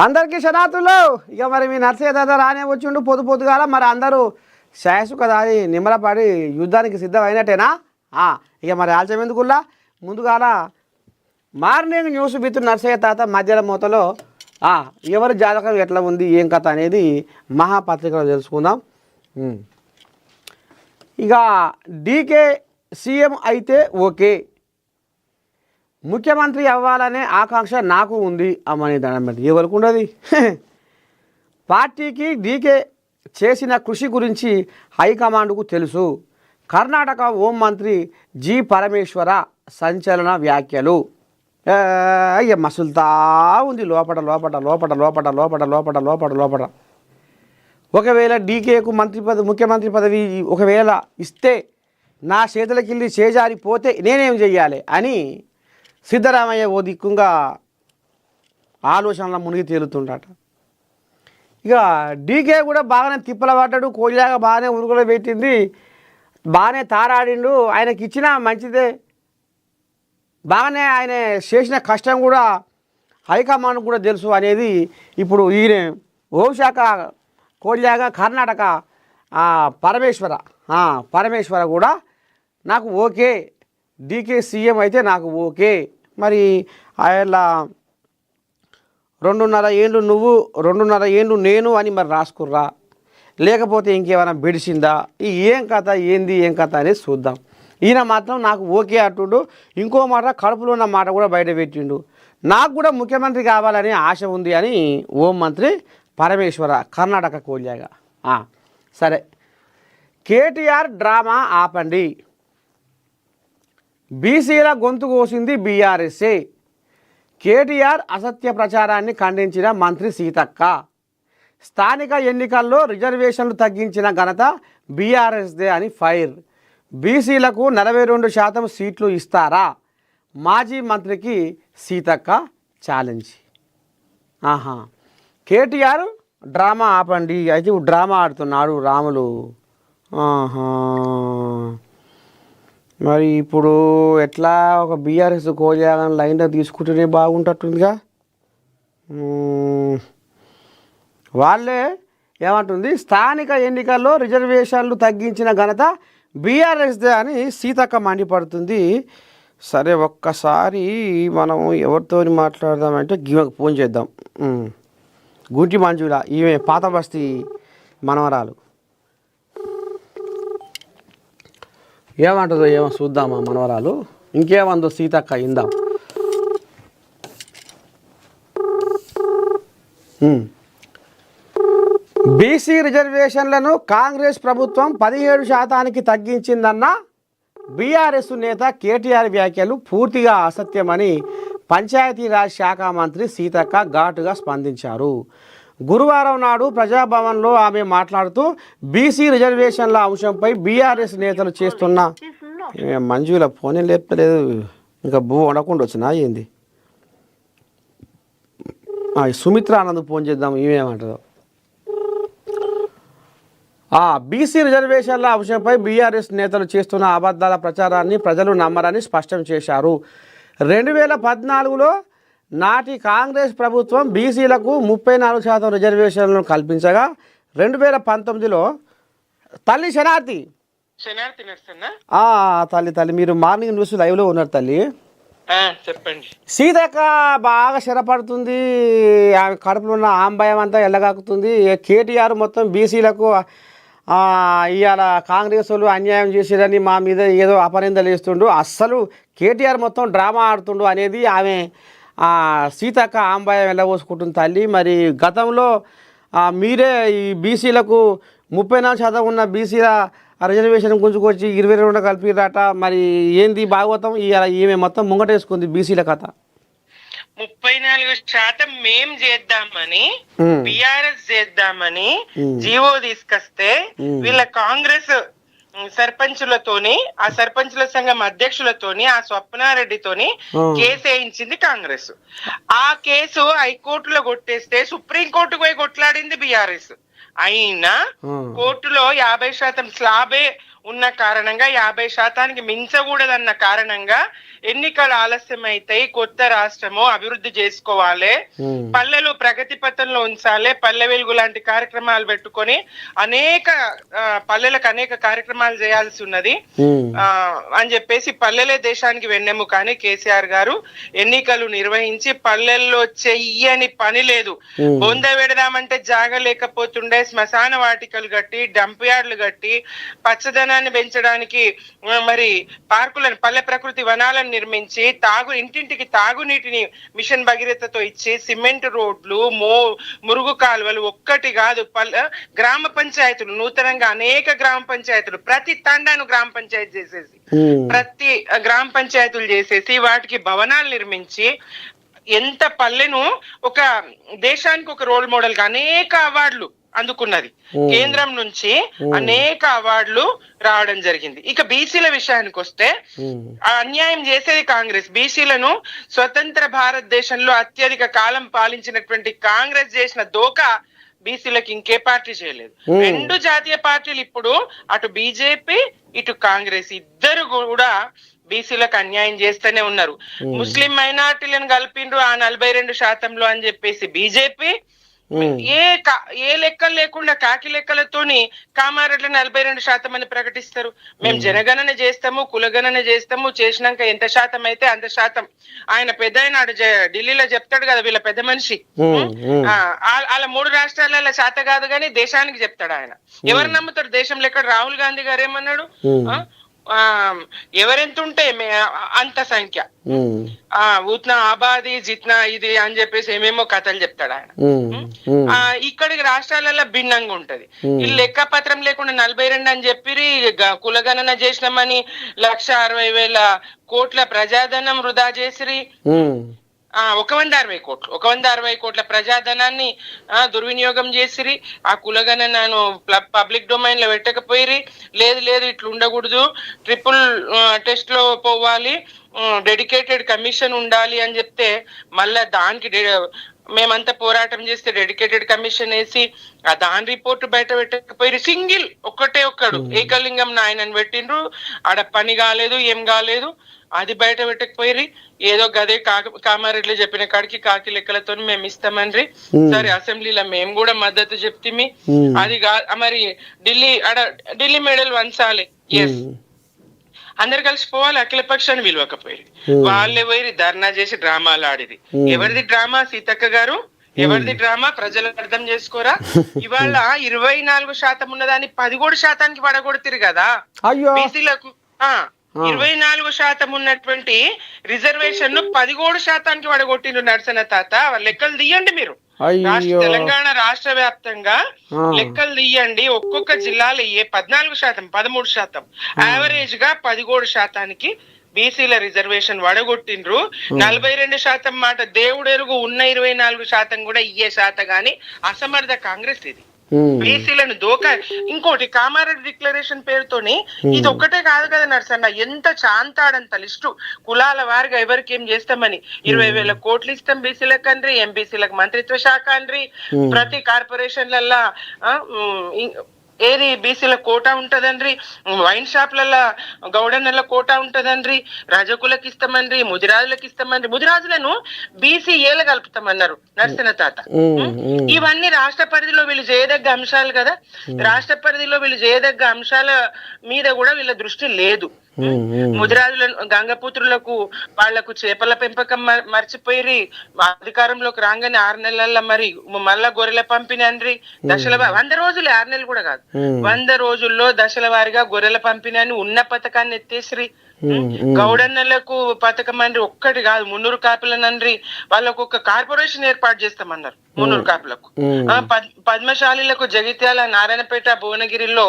అందరికీ శనార్థులు. ఇక మరి మీ నర్సయ్య దాదా రానే వచ్చిండు పొద్దుగాల. మరి అందరూ శాయసు కదా అని నిమ్మలపాడి యుద్ధానికి సిద్ధమైనట్టేనా? ఇక మరి ఆలస్యం ఎందుకుల్లా ముందుగాల మార్నింగ్ న్యూస్ విత్ నర్సయ్య తాత మధ్యాహ్నం మూతలో ఎవరి జాతకం ఎట్లా ఉంది ఏం కథ అనేది మహాపత్రికలో తెలుసుకుందాం. ఇక డీకే సీఎం అయితే ఓకే, ముఖ్యమంత్రి అవ్వాలనే ఆకాంక్ష నాకు ఉంది అమ్మని దండం. ఎవరికి ఉండదు? పార్టీకి డీకే చేసిన కృషి గురించి హైకమాండ్కు తెలుసు. కర్ణాటక హోంమంత్రి జి పరమేశ్వర సంచలన వ్యాఖ్యలు. అయ్య మసులుతా ఉంది లోపల లోపల లోపల లోపల లోపల లోపల లోపల లోపల. ఒకవేళ డీకేకు ముఖ్యమంత్రి పదవి ఒకవేళ ఇస్తే నా చేతులకిల్లి చేజారిపోతే నేనేం చెయ్యాలి అని సిద్ధరామయ్య ఓ దిక్కుంగా ఆలోచనలో మునిగి తేలుతుండట. ఇక డీకే కూడా బాగానే తిప్పల పడ్డాడు, కోయిలాగా బాగానే ఉరుగులో పెట్టింది, బాగానే తారాడిండు. ఆయనకి ఇచ్చిన మంచిదే, బాగానే ఆయన చేసిన కష్టం కూడా హైకమాండ్ కూడా తెలుసు అనేది ఇప్పుడు ఈయన హోంశాఖ కోయిలాగా కర్ణాటక పరమేశ్వర కూడా నాకు ఓకే, డీకే సీఎం అయితే నాకు ఓకే. మరి ఆయన 2.5 ఏళ్ళు నువ్వు 2.5 ఏళ్ళు నేను అని మరి రాసుకుర్రా, లేకపోతే ఇంకేమైనా బెడిసిందా, ఏం కథ ఏం కథ అనేది చూద్దాం. ఈయన మాత్రం నాకు ఓకే అంటుండు. ఇంకో మాట కడుపులో ఉన్న మాట కూడా బయట పెట్టిండు. నాకు కూడా ముఖ్యమంత్రి కావాలని ఆశ ఉంది అని హోంమంత్రి పరమేశ్వర కర్ణాటక కోల్యాగా. సరే, కేటీఆర్ డ్రామా ఆపండి, బీసీల గొంతు కోసింది బీఆర్ఎస్ఏ. కేటీఆర్ అసత్య ప్రచారాన్ని ఖండించిన మంత్రి సీతక్క. స్థానిక ఎన్నికల్లో రిజర్వేషన్లు తగ్గించిన ఘనత బీఆర్ఎస్దే అని ఫైర్. బీసీలకు 42% సీట్లు ఇస్తారా? మాజీ మంత్రికి సీతక్క ఛాలెంజ్. కేటీఆర్ డ్రామా ఆపండి, అయితే డ్రామా ఆడుతున్నాడు రాములు. మరి ఇప్పుడు ఎట్లా ఒక బీఆర్ఎస్ కోజాలని లైన్లో తీసుకుంటేనే బాగుంటుందిగా. వాళ్ళే ఏమంటుంది, స్థానిక ఎన్నికల్లో రిజర్వేషన్లు తగ్గించిన ఘనత బీఆర్ఎస్దే అని సీతక్క మండిపడుతుంది. సరే, ఒక్కసారి మనం ఎవరితో మాట్లాడదామంటే ఫోన్ చేద్దాం. గుంటి మంజుల, ఈమె పాత బస్తీ మనవరాలు, ఏమంటుందో ఏమో చూద్దామా మనవరాలు. ఇంకేమందో సీతక్క ఇందాం. బీసీ రిజర్వేషన్లను కాంగ్రెస్ ప్రభుత్వం 17% తగ్గించిందన్న బీఆర్ఎస్ నేత కేటీఆర్ వ్యాఖ్యలు పూర్తిగా అసత్యమని పంచాయతీరాజ్ శాఖ మంత్రి సీతక్క ఘాటుగా స్పందించారు. గురువారం నాడు ప్రజాభవన్లో ఆమె మాట్లాడుతూ బీసీ రిజర్వేషన్ల అంశంపై బీఆర్ఎస్ నేతలు చేస్తున్న మంజుల ఫోనే లేపలేదు, ఇంకా వండకుండా వచ్చినా ఏంది. సుమిత్ర ఆనంద్ ఫోన్ చేద్దాం, ఏమేమంటారు. బీసీ రిజర్వేషన్ల అంశంపై బీఆర్ఎస్ నేతలు చేస్తున్న అబద్ధాల ప్రచారాన్ని ప్రజలు నమ్మరని స్పష్టం చేశారు. 2014లో నాటి కాంగ్రెస్ ప్రభుత్వం బీసీలకు 34% రిజర్వేషన్లను కల్పించగా 2019లో తల్లి శనార్థి తల్లి మీరు మార్నింగ్ న్యూస్ లైవ్లో ఉన్నారు తల్లి, చెప్పండి. సీతక్క బాగా శరపడుతుంది, ఆమె కడుపులో ఉన్న ఆంబయం అంతా ఎల్లగాకుతుంది. కేటీఆర్ మొత్తం బీసీలకు ఇవాళ కాంగ్రెస్ వాళ్ళు అన్యాయం చేసేదని మా మీద ఏదో అపనిందలు వేస్తుండు, అస్సలు కేటీఆర్ మొత్తం డ్రామా ఆడుతుండు అనేది ఆమె సీతక్క ఆంబాయం వెళ్ళబోసుకుంటుంది తల్లి. మరి గతంలో మీరే ఈ బీసీలకు 34% ఉన్న బీసీల రిజర్వేషన్ గుంజుకొచ్చి 22 కలిపిరట. మరి ఏంది భాగవతం? ఈమె మొత్తం ముంగటేసుకుంది బీసీల కథ. 34% మేం చేద్దామని బీఆర్ఎస్ చేద్దామని జీవో తీసుకొస్తే వీళ్ళ కాంగ్రెస్ సర్పంచులతోని, ఆ సర్పంచుల సంఘం అధ్యక్షులతోని, ఆ స్వప్నారెడ్డితోని కేసు వేయించింది కాంగ్రెస్. ఆ కేసు హైకోర్టులో కొట్టేస్తే సుప్రీంకోర్టుకు పోయి కొట్లాడింది బీఆర్ఎస్. అయినా కోర్టులో 50% స్లాబే ఉన్న కారణంగా 50% మించకూడదన్న కారణంగా ఎన్నికలు ఆలస్యం అయితాయి, కొత్త రాష్ట్రము అభివృద్ధి చేసుకోవాలి, పల్లెలు ప్రగతి పథంలో ఉంచాలి, పల్లె వెలుగు లాంటి కార్యక్రమాలు పెట్టుకొని అనేక పల్లెలకు అనేక కార్యక్రమాలు చేయాల్సి ఉన్నది అని చెప్పేసి పల్లెలే దేశానికి వెన్నెము కానీ కేసీఆర్ గారు ఎన్నికలు నిర్వహించి పల్లెల్లో చెయ్యని పని లేదు. బొంద పెడదామంటే జాగ లేకపోతుండే, శ్మశాన వాటికలు కట్టి, డంప్ యార్డ్లు కట్టి, పచ్చదనాన్ని పెంచడానికి మరి పార్కులను, పల్లె ప్రకృతి వనాలను నిర్మించి, ఇంటింటికి తాగునీటిని మిషన్ భగీరథతో ఇచ్చి, సిమెంట్ రోడ్లు, మురుగు కాలువలు ఒక్కటి కాదు, గ్రామ పంచాయతీలు నూతనంగా అనేక గ్రామ పంచాయతీలు, ప్రతి తండాను గ్రామ పంచాయతీ చేసేసి, ప్రతి గ్రామ పంచాయతీలు చేసేసి వాటికి భవనాలు నిర్మించి ఎంత పల్లెను ఒక దేశానికి ఒక రోల్ మోడల్ గా అనేక అవార్డులు అందుకున్నది. కేంద్రం నుంచి అనేక అవార్డులు రావడం జరిగింది. ఇక బీసీల విషయానికి వస్తే అన్యాయం చేసేది కాంగ్రెస్. బీసీలను స్వతంత్ర భారతదేశంలో అత్యధిక కాలం పాలించినటువంటి కాంగ్రెస్ చేసిన దోకా బీసీలకు ఇంకే పార్టీ చేయలేదు. రెండు జాతీయ పార్టీలు ఇప్పుడు అటు బీజేపీ ఇటు కాంగ్రెస్ ఇద్దరు కూడా బీసీలకు అన్యాయం చేస్తూనే ఉన్నారు. ముస్లిం మైనార్టీలను కలిపిండ్రు ఆ 42% అని చెప్పేసి బీజేపీ ఏ లెక్కలు లేకుండా కాకి లెక్కలతోని కామారెడ్డి 42% అని ప్రకటిస్తారు. మేము జనగణన చేస్తాము, కులగణన చేస్తాము, చేసినాక ఎంత శాతం అయితే అంత శాతం. ఆయన పెద్ద అయినాడు ఢిల్లీలో చెప్తాడు కదా, వీళ్ళ పెద్ద మనిషి అలా 3 రాష్ట్రాల శాత కాదు కానీ దేశానికి చెప్తాడు ఆయన. ఎవరు నమ్ముతారు దేశంలో? ఎక్కడ రాహుల్ గాంధీ గారు ఏమన్నాడు, ఎవరెంత ఉంటే అంత సంఖ్య, ఉత్నా ఆబాది జిత్నా ఇది అని చెప్పేసి ఏమేమో కథలు చెప్తాడు ఆయన. ఇక్కడికి రాష్ట్రాలలో భిన్నంగా ఉంటది. ఈ లెక్క పత్రం లేకుండా 42 అని చెప్పి కులగణన చేసినామని 1,60,000 కోట్ల ప్రజాధనం వృధా చేసిరి. 160 కోట్లు 160 కోట్ల ప్రజాధనాన్ని దుర్వినియోగం చేసిరి. ఆ కులగణనను పబ్లిక్ డొమైన్ లో పెట్టకపోయిరి. లేదు ఇట్లా ఉండకూడదు, ట్రిపుల్ టెస్ట్ లో పోవాలి, డెడికేటెడ్ కమిషన్ ఉండాలి అని చెప్తే మళ్ళా దానికి మేమంతా పోరాటం చేస్తే డెడికేటెడ్ కమిషన్ వేసి దాని రిపోర్ట్ బయట పెట్టకపోయి సింగిల్ ఒక్కడు ఏకలింగం నాయనని పెట్టిండ్రు. ఆడ పని కాలేదు, ఏం కాలేదు, అది బయట పెట్టకపోయి ఏదో గదే కామారెడ్డి చెప్పిన కాడికి కాకి లెక్కలతో మేము ఇస్తామని సరే అసెంబ్లీలో మేము కూడా మద్దతు చెప్తిమి. అది మరి ఢిల్లీ మెడల్ వంచాలి, ఎస్ అందరు కలిసి పోవాలి, అఖిల పక్షాన్ని విలువకపోయి వాళ్ళే పోయి ధర్నా చేసి డ్రామాలు ఆడిది. ఎవరిది డ్రామా సీతక్క గారు? ఎవరిది డ్రామా? ప్రజలు అర్థం చేసుకోరా? ఇవాళ 24% ఉన్నదాన్ని 13% పడగొడుతురు కదా బీసీలకు. 24% ఉన్నటువంటి రిజర్వేషన్ ను 13% పడగొట్టిండు నరసన తాత. లెక్కలు తీయండి మీరు, తెలంగాణ రాష్ట్ర వ్యాప్తంగా లెక్కలు తీయండి. ఒక్కొక్క జిల్లాలో 14%, 13%, యావరేజ్ గా 17%కి బీసీల రిజర్వేషన్ వడగొట్టిండ్రు. 42% మాట దేవుడెరుగు, ఉన్న 24% కూడా ఇయ్యే శాత గాని అసమర్థ కాంగ్రెస్ ఇది. బీసీలను దోకా. ఇంకోటి కామారెడ్డి డిక్లరేషన్ పేరుతోని ఇది ఒక్కటే కాదు కదా నర్సన్న, ఎంత చాంతాడంత లిస్టు కులాల వారిగా ఎవరికి ఏం చేస్తామని 20,000 కోట్లు ఇస్తాం బీసీలకు అండ్రి, ఎంబీసీలకు మంత్రిత్వ శాఖ అండ్రి, ప్రతి కార్పొరేషన్లల్లా ఏది బీసీల కోటా ఉంటదండ్రి, వైన్ షాప్లలో గౌడన్నల కోటా ఉంటదండ్రి, రజకులకు ఇస్తామని, ముదిరాజులకు ఇస్తామని, ముదిరాజులను బీసీఏలు కలుపుతామన్నారు నరసింహ తాత. ఇవన్నీ రాష్ట్ర పరిధిలో వీళ్ళు చేయదగ్గ అంశాలు కదా. రాష్ట్ర పరిధిలో వీళ్ళు చేయదగ్గ అంశాల మీద కూడా వీళ్ళ దృష్టి లేదు. ముదిరాజులను గంగపుత్రులకు వాళ్లకు చేపల పెంపకం మర్చిపోయి అధికారంలోకి రాగానే 6 నెలల్లో మరి మళ్ళా గొర్రెల పంపిణీ దశల 100 రోజులు, 6 నెలలు కూడా కాదు, 100 రోజుల్లో దశల వారిగా గొర్రెల పంపిణీ ఉన్న పథకాన్ని ఎత్తేసిరి. గౌడన్నలకు పథకం అండ్రి, ఒక్కటి కాదు 300 కాపులనండ్రి, వాళ్ళకు ఒక కార్పొరేషన్ ఏర్పాటు చేస్తామన్నారు 300 కాపులకు. పద్మశాలీలకు జగిత్యాల, నారాయణపేట, భువనగిరిలో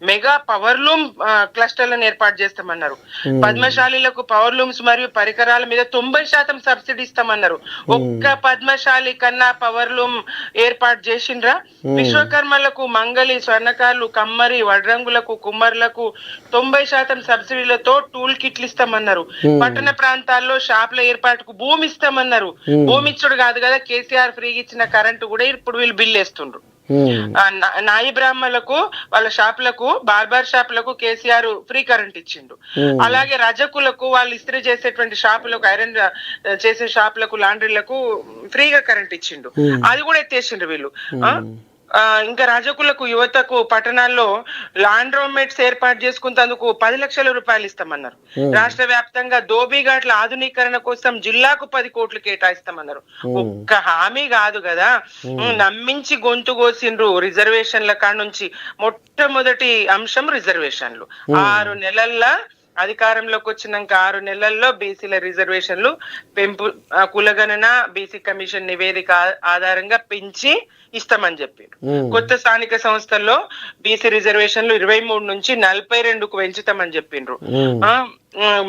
మెగా పవర్లూమ్ క్లస్టర్లను ఏర్పాటు చేస్తామన్నారు. పద్మశాలీలకు పవర్లూమ్స్ మరియు పరికరాల మీద 90% సబ్సిడీ ఇస్తామన్నారు. ఒక్క పద్మశాలి కన్నా పవర్లూమ్ ఏర్పాటు చేసిండ్రా? విశ్వకర్మలకు మంగళి, స్వర్ణకారులు, కమ్మరి, వడ్రంగులకు, కుమ్మర్లకు 90% సబ్సిడీలతో టూల్ కిట్లు ఇస్తామన్నారు. పట్టణ ప్రాంతాల్లో షాపుల ఏర్పాటుకు భూమి ఇస్తామన్నారు. భూమి ఇచ్చుడు కాదు కదా, కేసీఆర్ ఫ్రీగా ఇచ్చిన కరెంటు కూడా ఇప్పుడు వీళ్ళు బిల్లు వేస్తుండ్రు. నాయి బ్రాహ్మణులకు వాళ్ళ షాపులకు బార్బర్ షాపులకు కేసీఆర్ ఫ్రీ కరెంట్ ఇచ్చిండు. అలాగే రజకులకు వాళ్ళు ఇస్త్రీ చేసేటువంటి షాపులకు, ఐరన్ చేసే షాపులకు, లాండ్రీలకు ఫ్రీగా కరెంట్ ఇచ్చిండు. అది కూడా ఎత్తేసిండ్రు వీళ్ళు. ఇంకా రజకులకు, యువతకు పట్టణాల్లో లాండ్రోమేట్స్ ఏర్పాటు చేసుకున్నందుకు 10 లక్షల రూపాయలు ఇస్తామన్నారు. రాష్ట్ర వ్యాప్తంగా ధోబీఘాట్ల ఆధునీకరణ కోసం జిల్లాకు 10 కోట్లు కేటాయిస్తామన్నారు. ఒక్క హామీ కాదు కదా, నమ్మించి గొంతు కోసిండ్రు. రిజర్వేషన్ల కాడ నుంచి మొట్టమొదటి అంశం రిజర్వేషన్లు. 6 నెలల్లో అధికారంలోకి వచ్చినాక 6 నెలల్లో బీసీల రిజర్వేషన్లు పెంపు, కులగణన, బీసీ కమిషన్ నివేదిక ఆధారంగా పెంచి ఇస్తామని చెప్పారు. కొత్త స్థానిక సంస్థల్లో బీసీ రిజర్వేషన్లు 23 నుంచి 42కు పెంచుతామని చెప్పిండ్రు.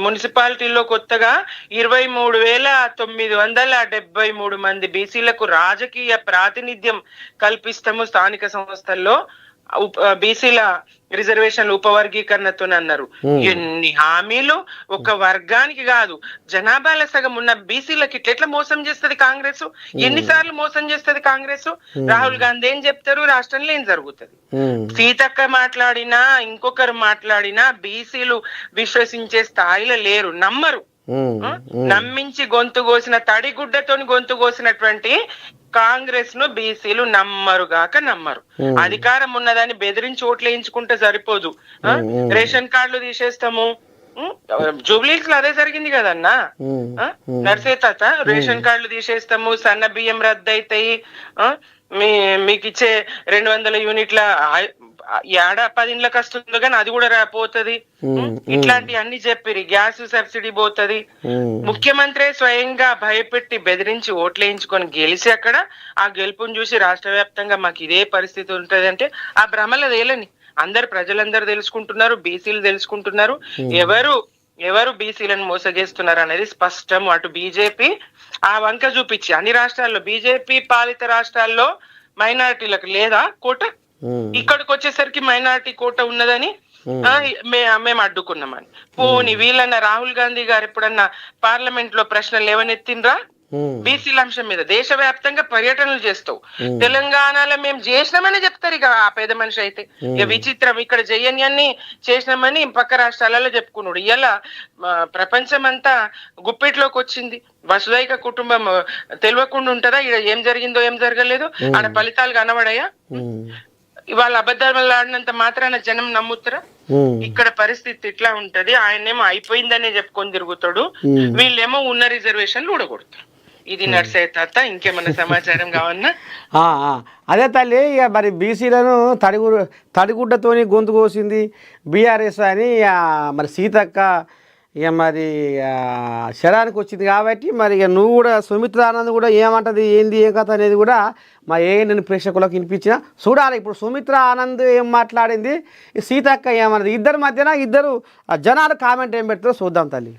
మున్సిపాలిటీలో కొత్తగా 23,973 మంది బీసీలకు రాజకీయ ప్రాతినిధ్యం కల్పిస్తాము స్థానిక సంస్థల్లో బీసీల రిజర్వేషన్లు ఉపవర్గీకరణతో అన్నారు. ఎన్ని హామీలు! ఒక వర్గానికి కాదు, జనాభాల సగం ఉన్న బీసీలకి ఎట్లా మోసం చేస్తుంది కాంగ్రెస్? ఎన్నిసార్లు మోసం చేస్తుంది కాంగ్రెస్? రాహుల్ గాంధీ ఏం చెప్తారు, రాష్ట్రంలో ఏం జరుగుతుంది? సీతక్క మాట్లాడినా, ఇంకొకరు మాట్లాడినా బీసీలు విశ్వసించే స్థాయిలో లేరు, నమ్మరు. నమ్మించి గొంతు కోసిన, తడిగుడ్డతోని గొంతు కోసినటువంటి కాంగ్రెస్ ను బీసీలు నమ్మరుగాక నమ్మరు. అధికారం ఉన్నదని బెదిరించి ఓట్లు వేయించుకుంటే సరిపోదు. రేషన్ కార్డులు తీసేస్తాము. జూబ్లీస్ లో అదే జరిగింది కదన్నా నర్సే తాత. రేషన్ కార్డులు తీసేస్తాము, సన్న బియ్యం రద్దు అవుతాయి, మీకు ఇచ్చే 200 యూనిట్ల ఏడా 10 ఇండ్లకు వస్తుందో కానీ అది కూడా పోతుంది. ఇట్లాంటి అన్ని చెప్పిరి. గ్యాస్ సబ్సిడీ పోతుంది. ముఖ్యమంత్రి స్వయంగా భయపెట్టి బెదిరించి ఓట్లేయించుకొని గెలిచి అక్కడ ఆ గెలుపుని చూసి రాష్ట్ర వ్యాప్తంగా మాకు ఇదే పరిస్థితి ఉంటది అంటే ఆ భ్రమల తేలని ప్రజలందరూ తెలుసుకుంటున్నారు, బీసీలు తెలుసుకుంటున్నారు ఎవరు బీసీలను మోసగేస్తున్నారు అనేది స్పష్టం. అటు బీజేపీ ఆ వంక చూపించి అన్ని రాష్ట్రాల్లో, బీజేపీ పాలిత రాష్ట్రాల్లో మైనారిటీలకు లేదా కోట, ఇక్కడికి వచ్చేసరికి మైనారిటీ కోట ఉన్నదని మేము అడ్డుకున్నామని. పోని వీళ్ళన్న రాహుల్ గాంధీ గారు ఎప్పుడన్నా పార్లమెంట్ లో ప్రశ్నలు లేవనెత్తిండ్రా బీసీల అంశం మీద? దేశవ్యాప్తంగా పర్యటనలు చేస్తావు, తెలంగాణలో మేము చేసినామని చెప్తారు. ఇక ఆ పేద మనిషి అయితే ఇక విచిత్రం, ఇక్కడ చేయని చేసినామని పక్క రాష్ట్రాలలో చెప్పుకున్నాడు. ఇలా ప్రపంచం అంతా గుప్పిట్లోకి వచ్చింది. వసుదైక కుటుంబం తెలియకుండా ఉంటదా? ఇక్కడ ఏం జరిగిందో ఏం జరగలేదు ఆడ ఫలితాలు కనబడాయా? ఇవాళ అబద్ధాలు ఆడినంత మాత్రాన జనం నమ్ముతారా? ఇక్కడ పరిస్థితి ఇట్లా ఉంటది. ఆయనేమో అయిపోయిందనే చెప్పుకొని తిరుగుతాడు, వీళ్ళేమో ఉన్న రిజర్వేషన్లు ఊడగొడతారు. ఇది నర్సే తాత. ఇంకేమన్నా సమాచారం కావన్నా? అదే తల్లి, ఇక మరి బీసీలను తడిగుడ్డతోని గొంతు కోసింది బీఆర్ఎస్ అని మరి సీతక్క ఇక మరి శరానికి వచ్చింది కాబట్టి మరి ఇక నువ్వు కూడా సుమిత్ర ఆనంద్ కూడా ఏమంటది, ఏంది ఏ కథ అనేది కూడా మా నేను ప్రేక్షకులకు వినిపించిన చూడాలి. ఇప్పుడు సుమిత్ర ఆనంద్ ఏం మాట్లాడింది, సీతక్క ఏమన్నది, ఇద్దరి మధ్యన ఇద్దరు జనాలు కామెంట్ ఏం పెడతారో చూద్దాం తల్లి.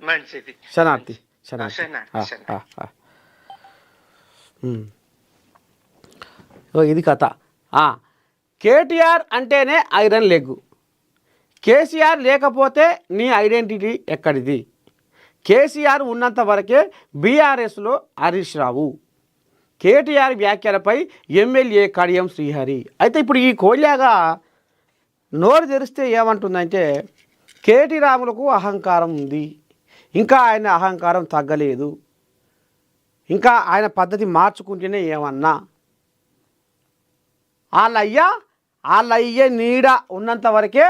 మంచిది. శనార్థి. ఇది కథ. కేటీఆర్ అంటేనే ఐరన్ లెగ్, కేసీఆర్ లేకపోతే నీ ఐడెంటిటీ ఎక్కడిది? కేసీఆర్ ఉన్నంత వరకే బీఆర్ఎస్లో హరీష్ రావు. కేటీఆర్ వ్యాఖ్యలపై ఎమ్మెల్యే కడియం శ్రీహరి. అయితే ఇప్పుడు ఈ కోళ్యాగా నోరు తెరిస్తే ఏమంటుందంటే, కేటీ రాములకు అహంకారం ఉంది, ఇంకా ఆయన అహంకారం తగ్గలేదు, ఇంకా ఆయన పద్ధతి మార్చుకుంటేనే ఏమన్నా, వాళ్ళయ్య నీడ ఉన్నంత వరకే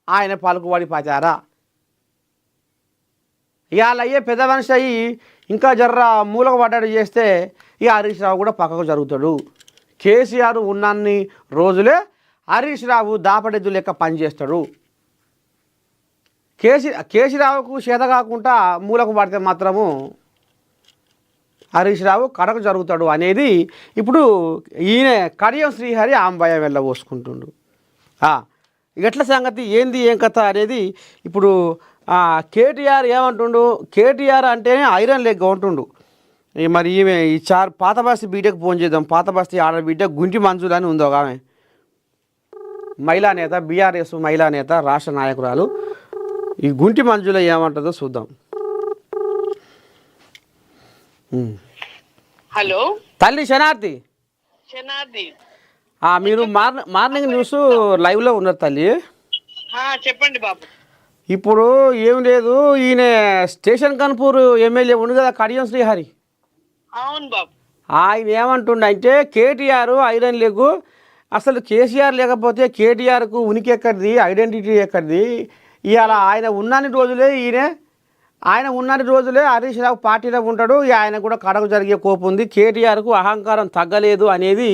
ఆయన పలుకుబడి పచారా, వాళ్ళయ్యే పెద్ద మనిషి అయ్యి ఇంకా జర్ర మూలకు పడ్డాడు చేస్తే ఇక హరీష్ రావు కూడా పక్కకు జరుగుతాడు. కేసీఆర్ ఉన్నన్ని రోజులే హరీష్ రావు దాపడెద్దు లెక్క పనిచేస్తాడు. కేసీరావుకు చేత కాకుండా మూలకు పడితే మాత్రము హరీష్ రావు కడకు జరుగుతాడు అనేది ఇప్పుడు ఈయన కడియం శ్రీహరి ఆంబయం వెళ్ళబోసుకుంటుండు. ఎట్ల సంగతి ఏంది ఏం కథ అనేది ఇప్పుడు కేటీఆర్ ఏమంటుండు, కేటీఆర్ అంటేనే ఐరన్ లెగ్ ఉంటుండు. మరి ఈమె ఈ పాత బస్తీ బీటకు ఫోన్ చేద్దాం. పాత బస్తీ ఆడ బిడ్డ గుంటి మంజులు అని ఉంది ఒక ఆమె, మహిళా నేత, బీఆర్ఎస్ మహిళా నేత, రాష్ట్ర నాయకురాలు. ఈ గుంటి మంజుల ఏమంటుందో చూద్దాం. హలో తల్లి శనార్థి. మీరు మార్నింగ్ న్యూస్ లైవ్లో ఉన్నారు తల్లి. చెప్పండి బాబు. ఇప్పుడు ఏం లేదు, ఈయన స్టేషన్ కన్పూర్ ఎమ్మెల్యే ఉంది కదా కడియం శ్రీహరి. అవును బాబు. ఆయన ఏమంటుండంటే కేటీఆర్ ఐరన్ లెగ్, అసలు కేసీఆర్ లేకపోతే కేటీఆర్కు ఉనికి ఎక్కడిది, ఐడెంటిటీ ఎక్కడిది, ఇవాళ ఆయన ఉన్నన్ని రోజులే హరీష్ రావు పార్టీలో ఉంటాడు, ఆయన కూడా కడకు జరిగే కోపం ఉంది, కేటీఆర్కు అహంకారం తగ్గలేదు అనేది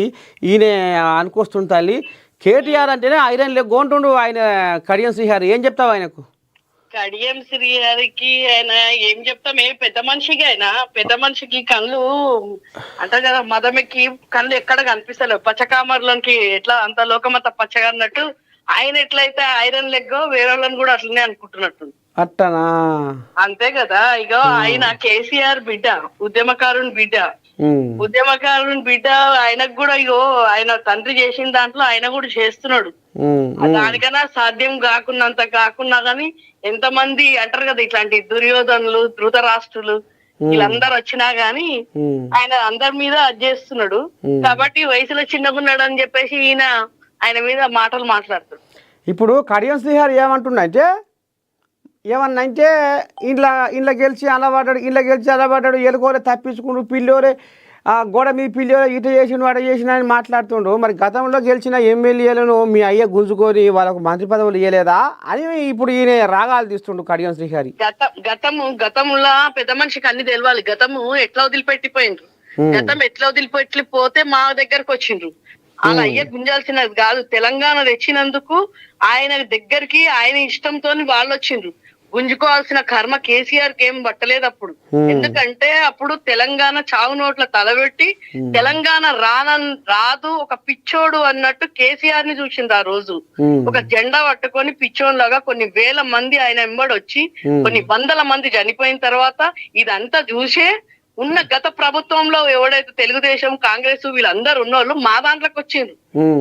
ఈయన అనుకొస్తుంది తల్లి. కేటీఆర్ అంటేనే ఐరన్ లెగ్ అంటుండు ఆయన కడియం శ్రీహరి. ఏం చెప్తావు ఆయనకు? కడియం శ్రీహరికి ఆయన ఏం చెప్తాం, పెద్ద మనిషికి కళ్ళు అంటారు కదా, మదమెక్కి కళ్ళు ఎక్కడ కనిపిస్తలేవు, పచ్చకామర్లోకి ఎట్లా అంత లోకమంతా పచ్చగా అన్నట్టు ఆయన ఎట్లయితే ఐరన్ లెగ్గో వేరే వాళ్ళని కూడా అట్లనే అనుకుంటున్నట్టు. అట్టనా? అంతే కదా. ఇగో ఆయన కేసీఆర్ బిడ్డ, ఉద్యమకారుని బిడ్డ, ఆయనకు కూడా ఇగో ఆయన తండ్రి చేసిన దాంట్లో ఆయన కూడా చేస్తున్నాడు. దానికన్నా సాధ్యం కాకున్నా గానీ ఎంతమంది అంటారు కదా ఇట్లాంటి దుర్యోధనులు, ధృతరాష్ట్రులు వీళ్ళందరూ వచ్చినా గానీ ఆయన అందరి మీద అది చేస్తున్నాడు. కాబట్టి వయసులో చిన్నగున్నాడు అని చెప్పేసి ఆయన మీద మాటలు మాట్లాడుతాడు. ఇప్పుడు కడియం శ్రీహరి ఏమన్నంటే ఇంట్లో గెలిచి అలవాడాడు ఎలుకోలే తప్పించుకుంటూ పిల్లోరే గోడ మీ పిల్లోరే ఇట చేసిన వాడ చేసిన అని మాట్లాడుతుండ్రు. మరి గతంలో గెలిచిన ఎమ్మెల్యేలను మీ అయ్య గుంజుకొని వాళ్ళకు మంత్రి పదవులు ఇవ్వలేదా అని ఇప్పుడు ఈయన రాగాలు తీస్తుండు కడియం శ్రీహరి. గతంలో పెద్ద మనిషికి అన్ని తెలవాలి. గతము ఎట్లా వదిలిపెట్టిపోయిండ్రు, గతం ఎట్లా వదిలిపెట్టిపోతే మా దగ్గరకు వచ్చిండ్రు. అలా అయ్యే గుంజాల్సినది కాదు. తెలంగాణ తెచ్చినందుకు ఆయన దగ్గరికి ఆయన ఇష్టంతో వాళ్ళు వచ్చిండ్రు. గుంజుకోవాల్సిన కర్మ కేసీఆర్ కి ఏం పట్టలేదు అప్పుడు. ఎందుకంటే అప్పుడు తెలంగాణ చావు నోట్ల తలబెట్టి తెలంగాణ రాదు ఒక పిచ్చోడు అన్నట్టు కేసీఆర్ ని చూసింది. ఆ రోజు ఒక జెండా పట్టుకొని పిచ్చోన్లాగా కొన్ని వేల మంది ఆయన వెంబడి వచ్చి కొన్ని వందల మంది చనిపోయిన తర్వాత ఇదంతా చూసే ఉన్న గత ప్రభుత్వంలో ఎవడైతే తెలుగుదేశం, కాంగ్రెస్ వీళ్ళందరూ ఉన్నోళ్ళు మా దాంట్లోకి వచ్చిండ్రు.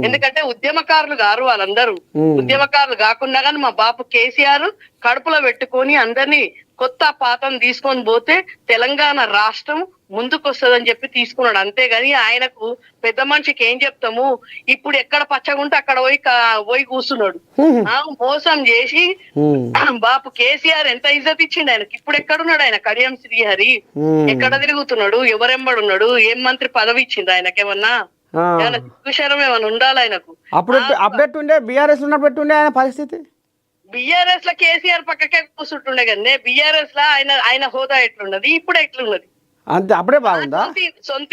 ఎందుకంటే ఉద్యమకారులు గారు వాళ్ళందరూ ఉద్యమకారులు కాకుండా గానీ మా బాపు కేసీఆర్ కడుపులో పెట్టుకొని అందరినీ కొత్త పాతం తీసుకొని పోతే తెలంగాణ రాష్ట్రం ముందుకు వస్తుందని చెప్పి తీసుకున్నాడు. అంతేగాని ఆయనకు పెద్ద మనిషికి ఏం చెప్తాము, ఇప్పుడు ఎక్కడ పచ్చగుంటే అక్కడ పోయి కూర్చున్నాడు. మోసం చేసి బాపు కేసీఆర్ ఎంత ఇజ్జత్ ఇచ్చిండు ఆయనకి. ఇప్పుడు ఎక్కడున్నాడు ఆయన కడియం శ్రీహరి? ఎక్కడ తిరుగుతున్నాడు? ఎవరెంబడున్నాడు? ఏం మంత్రి పదవి ఇచ్చిండు ఆయనకేమన్నా? సిగ్గుశరం ఏమన్నా ఉండాలి ఆయనకు? అప్పుడు బీఆర్ఎస్ ఉన్నట్టుండే ఆయన పరిస్థితి. బీఆర్ఎస్ లో కేసీఆర్ పక్కకే కూర్చుంటుండే కదా. బీఆర్ఎస్ లో ఆయన హోదా ఎట్లున్నది, ఇప్పుడు ఎట్లున్నది? అంతే, అప్పుడే బాగుందా? సొంత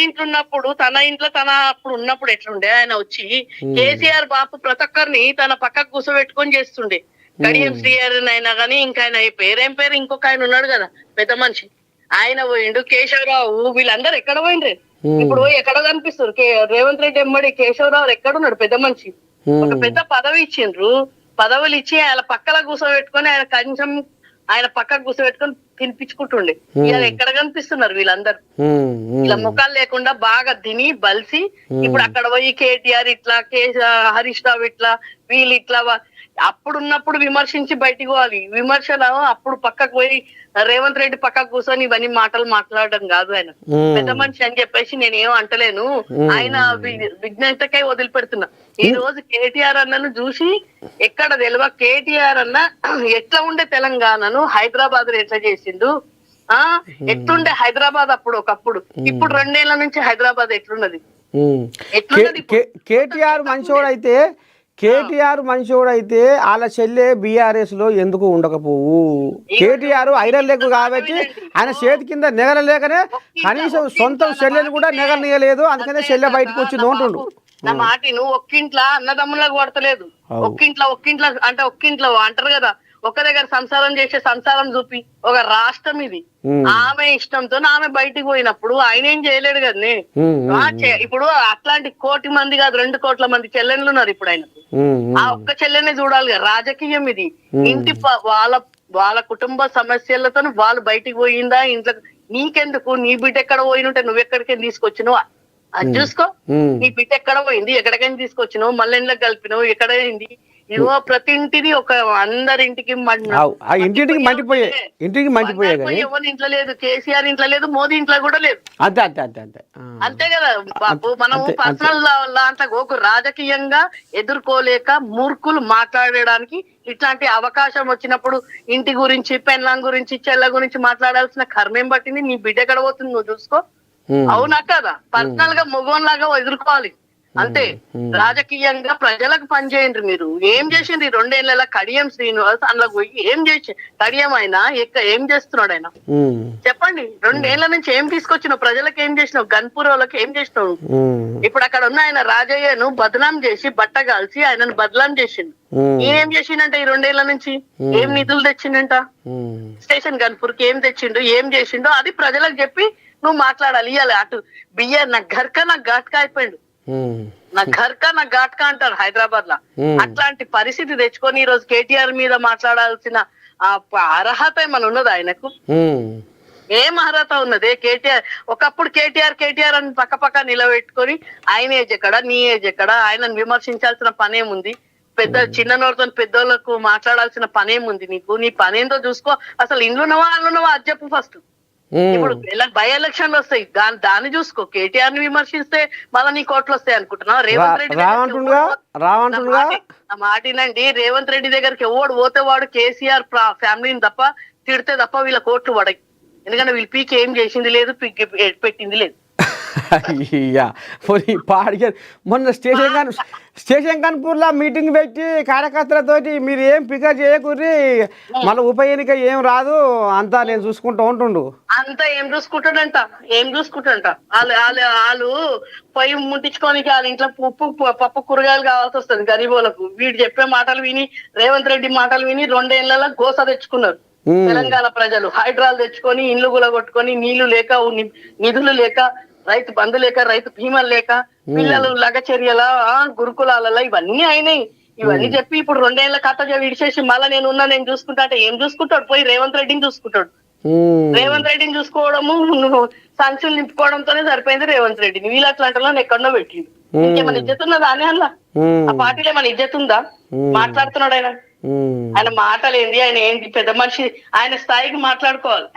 ఇంట్లో ఉన్నప్పుడు తన ఇంట్లో అప్పుడు ఉన్నప్పుడు ఎట్లుండే ఆయన వచ్చి కేసీఆర్ బాపు ప్రతి ఒక్కరిని తన పక్కకు కూర్చోబెట్టుకొని చేస్తుండే. కడియం శ్రీహరి అయినా గానీ ఇంకా ఆయన పేరు ఇంకొక ఆయన ఉన్నాడు కదా పెద్ద మనిషి, ఆయన పోయిండు. కేశవరావు వీళ్ళందరూ ఎక్కడ పోయిండ్రు? ఇప్పుడు ఎక్కడ కనిపిస్తారు? రేవంత్ రెడ్డి ఎమ్మడి కేశవరావు ఎక్కడున్నాడు? పెద్ద మనిషి ఒక పెద్ద పదవి ఇచ్చిండ్రు. పదవులు ఇచ్చి ఆయన పక్కల కూర్చోబెట్టుకొని ఆయన కొంచెం ఆయన పక్కకు కూర్చోబెట్టుకొని తినిపించుకుంటుండే. ఇలా ఎక్కడ కనిపిస్తున్నారు వీళ్ళందరూ? ఇలా ముఖాలు లేకుండా బాగా తిని బలిసి ఇప్పుడు అక్కడ పోయి కేటీఆర్ ఇట్లా, హరీష్ రావు ఇట్లా, వీళ్ళు ఇట్లా. అప్పుడు ఉన్నప్పుడు విమర్శించి బయటికి పోవాలి. విమర్శలు అప్పుడు పక్కకు పోయి రేవంత్ రెడ్డి పక్కకు కూర్చొని ఇవన్నీ మాటలు మాట్లాడడం కాదు. ఆయన పెద్ద మనిషి అని చెప్పేసి నేనేం అంటలేను. ఆయన విజ్ఞతకై వదిలిపెడుతున్నా. ఈ రోజు కేటీఆర్ అన్నను చూసి ఎక్కడ తెలివ కేటీఆర్ అన్న ఎట్లా ఉండే తెలంగాణను హైదరాబాద్ ఎట్లా చేసిండు, ఎట్లుండే హైదరాబాద్ అప్పుడు ఒకప్పుడు, ఇప్పుడు 2 ఏళ్ల నుంచి హైదరాబాద్ ఎట్లున్నది? కేటీఆర్ మంచోడు అయితే వాళ్ళ చెల్లె బీఆర్ఎస్ లో ఎందుకు ఉండకపోవు? కేటీఆర్ ఐరన్ లెగ్ కాబట్టి ఆయన చేతి కింద నెగలలేకనే కనీసం సొంత చెల్లెని కూడా నెగలనీయలేదు. అందుకనే చెల్లె బయటకు వచ్చింది అంటుండు. నా మాట నువ్వు ఒక్కింట్లో అన్నదమ్ములకు పడతలేదు. ఒక్కింట్లో అంటే ఒక్కింట్లో అంటారు కదా, ఒక దగ్గర సంసారం చేసే సంసారం చూపి ఒక రాష్ట్రం ఇది. ఆమె ఇష్టంతో ఆమె బయటికి పోయినప్పుడు ఆయన ఏం చేయలేడు కదా. ఇప్పుడు అట్లాంటి 1 కోటి మంది కాదు 2 కోట్ల మంది చెల్లెళ్ళు ఉన్నారు ఇప్పుడు ఆయనకు. ఆ ఒక్క చెల్లెనే చూడాలి కదా. రాజకీయం ఇది. ఇంటి వాళ్ళ కుటుంబ సమస్యలతో వాళ్ళు బయటికి పోయిందా ఇంట్లో? నీకెందుకు? నీ బిడ్డ ఎక్కడ పోయినుంటే నువ్వెక్కడికైనా తీసుకొచ్చినావు అది చూసుకో. నీ బిడ్డ ఎక్కడ పోయింది, ఎక్కడికైనా తీసుకొచ్చినావు, మళ్ళీ ఇంట్లోకి కలిపినావు, ఎక్కడైంది ఇగో ప్రతి ఇంటిని ఒక అందరింటికి ఇంటింటికి మండిపోయే కానీ ఎవరి ఇంట్లో లేదు, కేసీఆర్ ఇంట్లో లేదు, మోదీ ఇంట్లో కూడా లేదు. అంతే అంతే అంతే అంతే అంతే కదా బాబు. మనం పర్సనల్ దాంట్లో ఒక రాజకీయంగా ఎదుర్కోలేక మూర్ఖులు మాట్లాడడానికి ఇట్లాంటి అవకాశం వచ్చినప్పుడు ఇంటి గురించి, పెళ్ళాం గురించి, చెల్ల గురించి మాట్లాడాల్సిన కర్మేం పట్టింది. నీ బిడ్డ ఎక్కడ పోతుంది నువ్వు చూసుకో. అవునా కదా? పర్సనల్ గా మొగోన్లాగా ఎదుర్కోవాలి అంతే. రాజకీయంగా ప్రజలకు పనిచేయండి. మీరు ఏం చేసిండ్రు 2 ఏళ్ళ కడియం శ్రీనివాస్ అందులో పోయి ఏం చేసి కడియం ఆయన ఏం చేస్తున్నాడు ఆయన చెప్పండి. 2 ఏళ్ల నుంచి ఏం తీసుకొచ్చినావు? ప్రజలకు ఏం చేసినావు? గన్పూర్ వాళ్ళకి ఏం చేసినావు? ఇప్పుడు అక్కడ ఉన్న ఆయన రాజయ్యను బదనాం చేసి బట్ట కాల్చి ఆయనను బదనాం చేసిండు. ఈయనేం చేసిండంట ఈ 2 ఏళ్ల నుంచి? ఏం నిధులు తెచ్చిండంట? స్టేషన్ గన్పూర్ కి ఏం తెచ్చిండు, ఏం చేసిండో అది ప్రజలకు చెప్పి నువ్వు మాట్లాడాలి. ఇయ్యాలి అటు బియ్య నా ఘర్క నా ఘాట్కా అయిపోయిండు. నా ఘర్కా నా ఘాట్కా అంటారు హైదరాబాద్ లో. అట్లాంటి పరిస్థితి తెచ్చుకొని ఈ రోజు కేటీఆర్ మీద మాట్లాడాల్సిన అర్హత ఏమన్నా ఉన్నది ఆయనకు? ఏం అర్హత ఉన్నది? కేటీఆర్ ఒకప్పుడు కేటీఆర్ అని పక్క నిలబెట్టుకొని ఆయన ఏజ్ ఎక్కడ, నీ ఏజ్ ఎక్కడ? ఆయనను విమర్శించాల్సిన పనేముంది? చిన్న నోరుతో పెద్దోళ్ళకు మాట్లాడాల్సిన పనేముంది నీకు? నీ పనేందో చూసుకో. అసలు ఇండ్లున్నవా అల్లున్నవా అది చెప్పు ఫస్ట్. ఇప్పుడు బై ఎలక్షన్లు వస్తాయి, దాన్ని చూసుకో. కేటీఆర్ ని విమర్శిస్తే మళ్ళీ నీ కోట్లు వస్తాయి అనుకుంటున్నా? రేవంత్ రెడ్డి మాటినండి. రేవంత్ రెడ్డి దగ్గరికి ఎవడు పోతే వాడు కేసీఆర్ ఫ్యామిలీని తప్ప తిడితే తప్ప వీళ్ళ కోట్లు పడయి. ఎందుకంటే వీళ్ళు పీకి ఏం చేసింది లేదు, పీకి పెట్టింది లేదు. అయ్యా మొన్న స్టేషన్ కన్పూర్లో మీటింగ్ పెట్టి కార్యకర్తలతోటి మీరు ఏం పికర్ చేయకూరి, మళ్ళీ ఉప ఎన్నిక ఏం రాదు, అంతా నేను చూసుకుంటూ ఉంటుండు. అంతా ఏం చూసుకుంటాడంట వాళ్ళు పొయ్యి ముట్టించుకోనికి వాళ్ళ ఇంట్లో పప్పు కూరగాయలు కావాల్సి వస్తుంది గరీబోళ్ళకు. వీడు చెప్పే మాటలు విని, రేవంత్ రెడ్డి మాటలు విని 2 ఏళ్లలో గోస తెచ్చుకున్నారు తెలంగాణ ప్రజలు. హైడ్రాలు తెచ్చుకొని ఇండ్లు గులగొట్టుకొని, నీళ్లు లేక, నిధులు లేక, రైతు బంధు లేక, రైతు బీమాలు లేక, పిల్లలు లగచర్యల గురుకులాలలో ఇవన్నీ అయినాయి. ఇవన్నీ చెప్పి ఇప్పుడు 2 ఏళ్ల కథ విడిచేసి మళ్ళీ నేను చూసుకుంటా అంటే ఏం చూసుకుంటాడు? పోయి రేవంత్ రెడ్డిని చూసుకుంటాడు. రేవంత్ రెడ్డిని చూసుకోవడము, సంచులు నింపుకోవడంతోనే సరిపోయింది రేవంత్ రెడ్డిని. వీళ్ళు అట్లాంటిలో ఎక్కడో పెట్టిండు. ఇంకేమైనా ఇజ్జత్ ఉన్నదా అని అలా? ఆ పార్టీలో ఏమైనా ఇజ్జత్ ఉందా? మాట్లాడుతున్నాడు ఆయన మాటలేంది? ఆయన ఏంటి పెద్ద మనిషి? ఆయన స్థాయికి మాట్లాడుకోవాలి.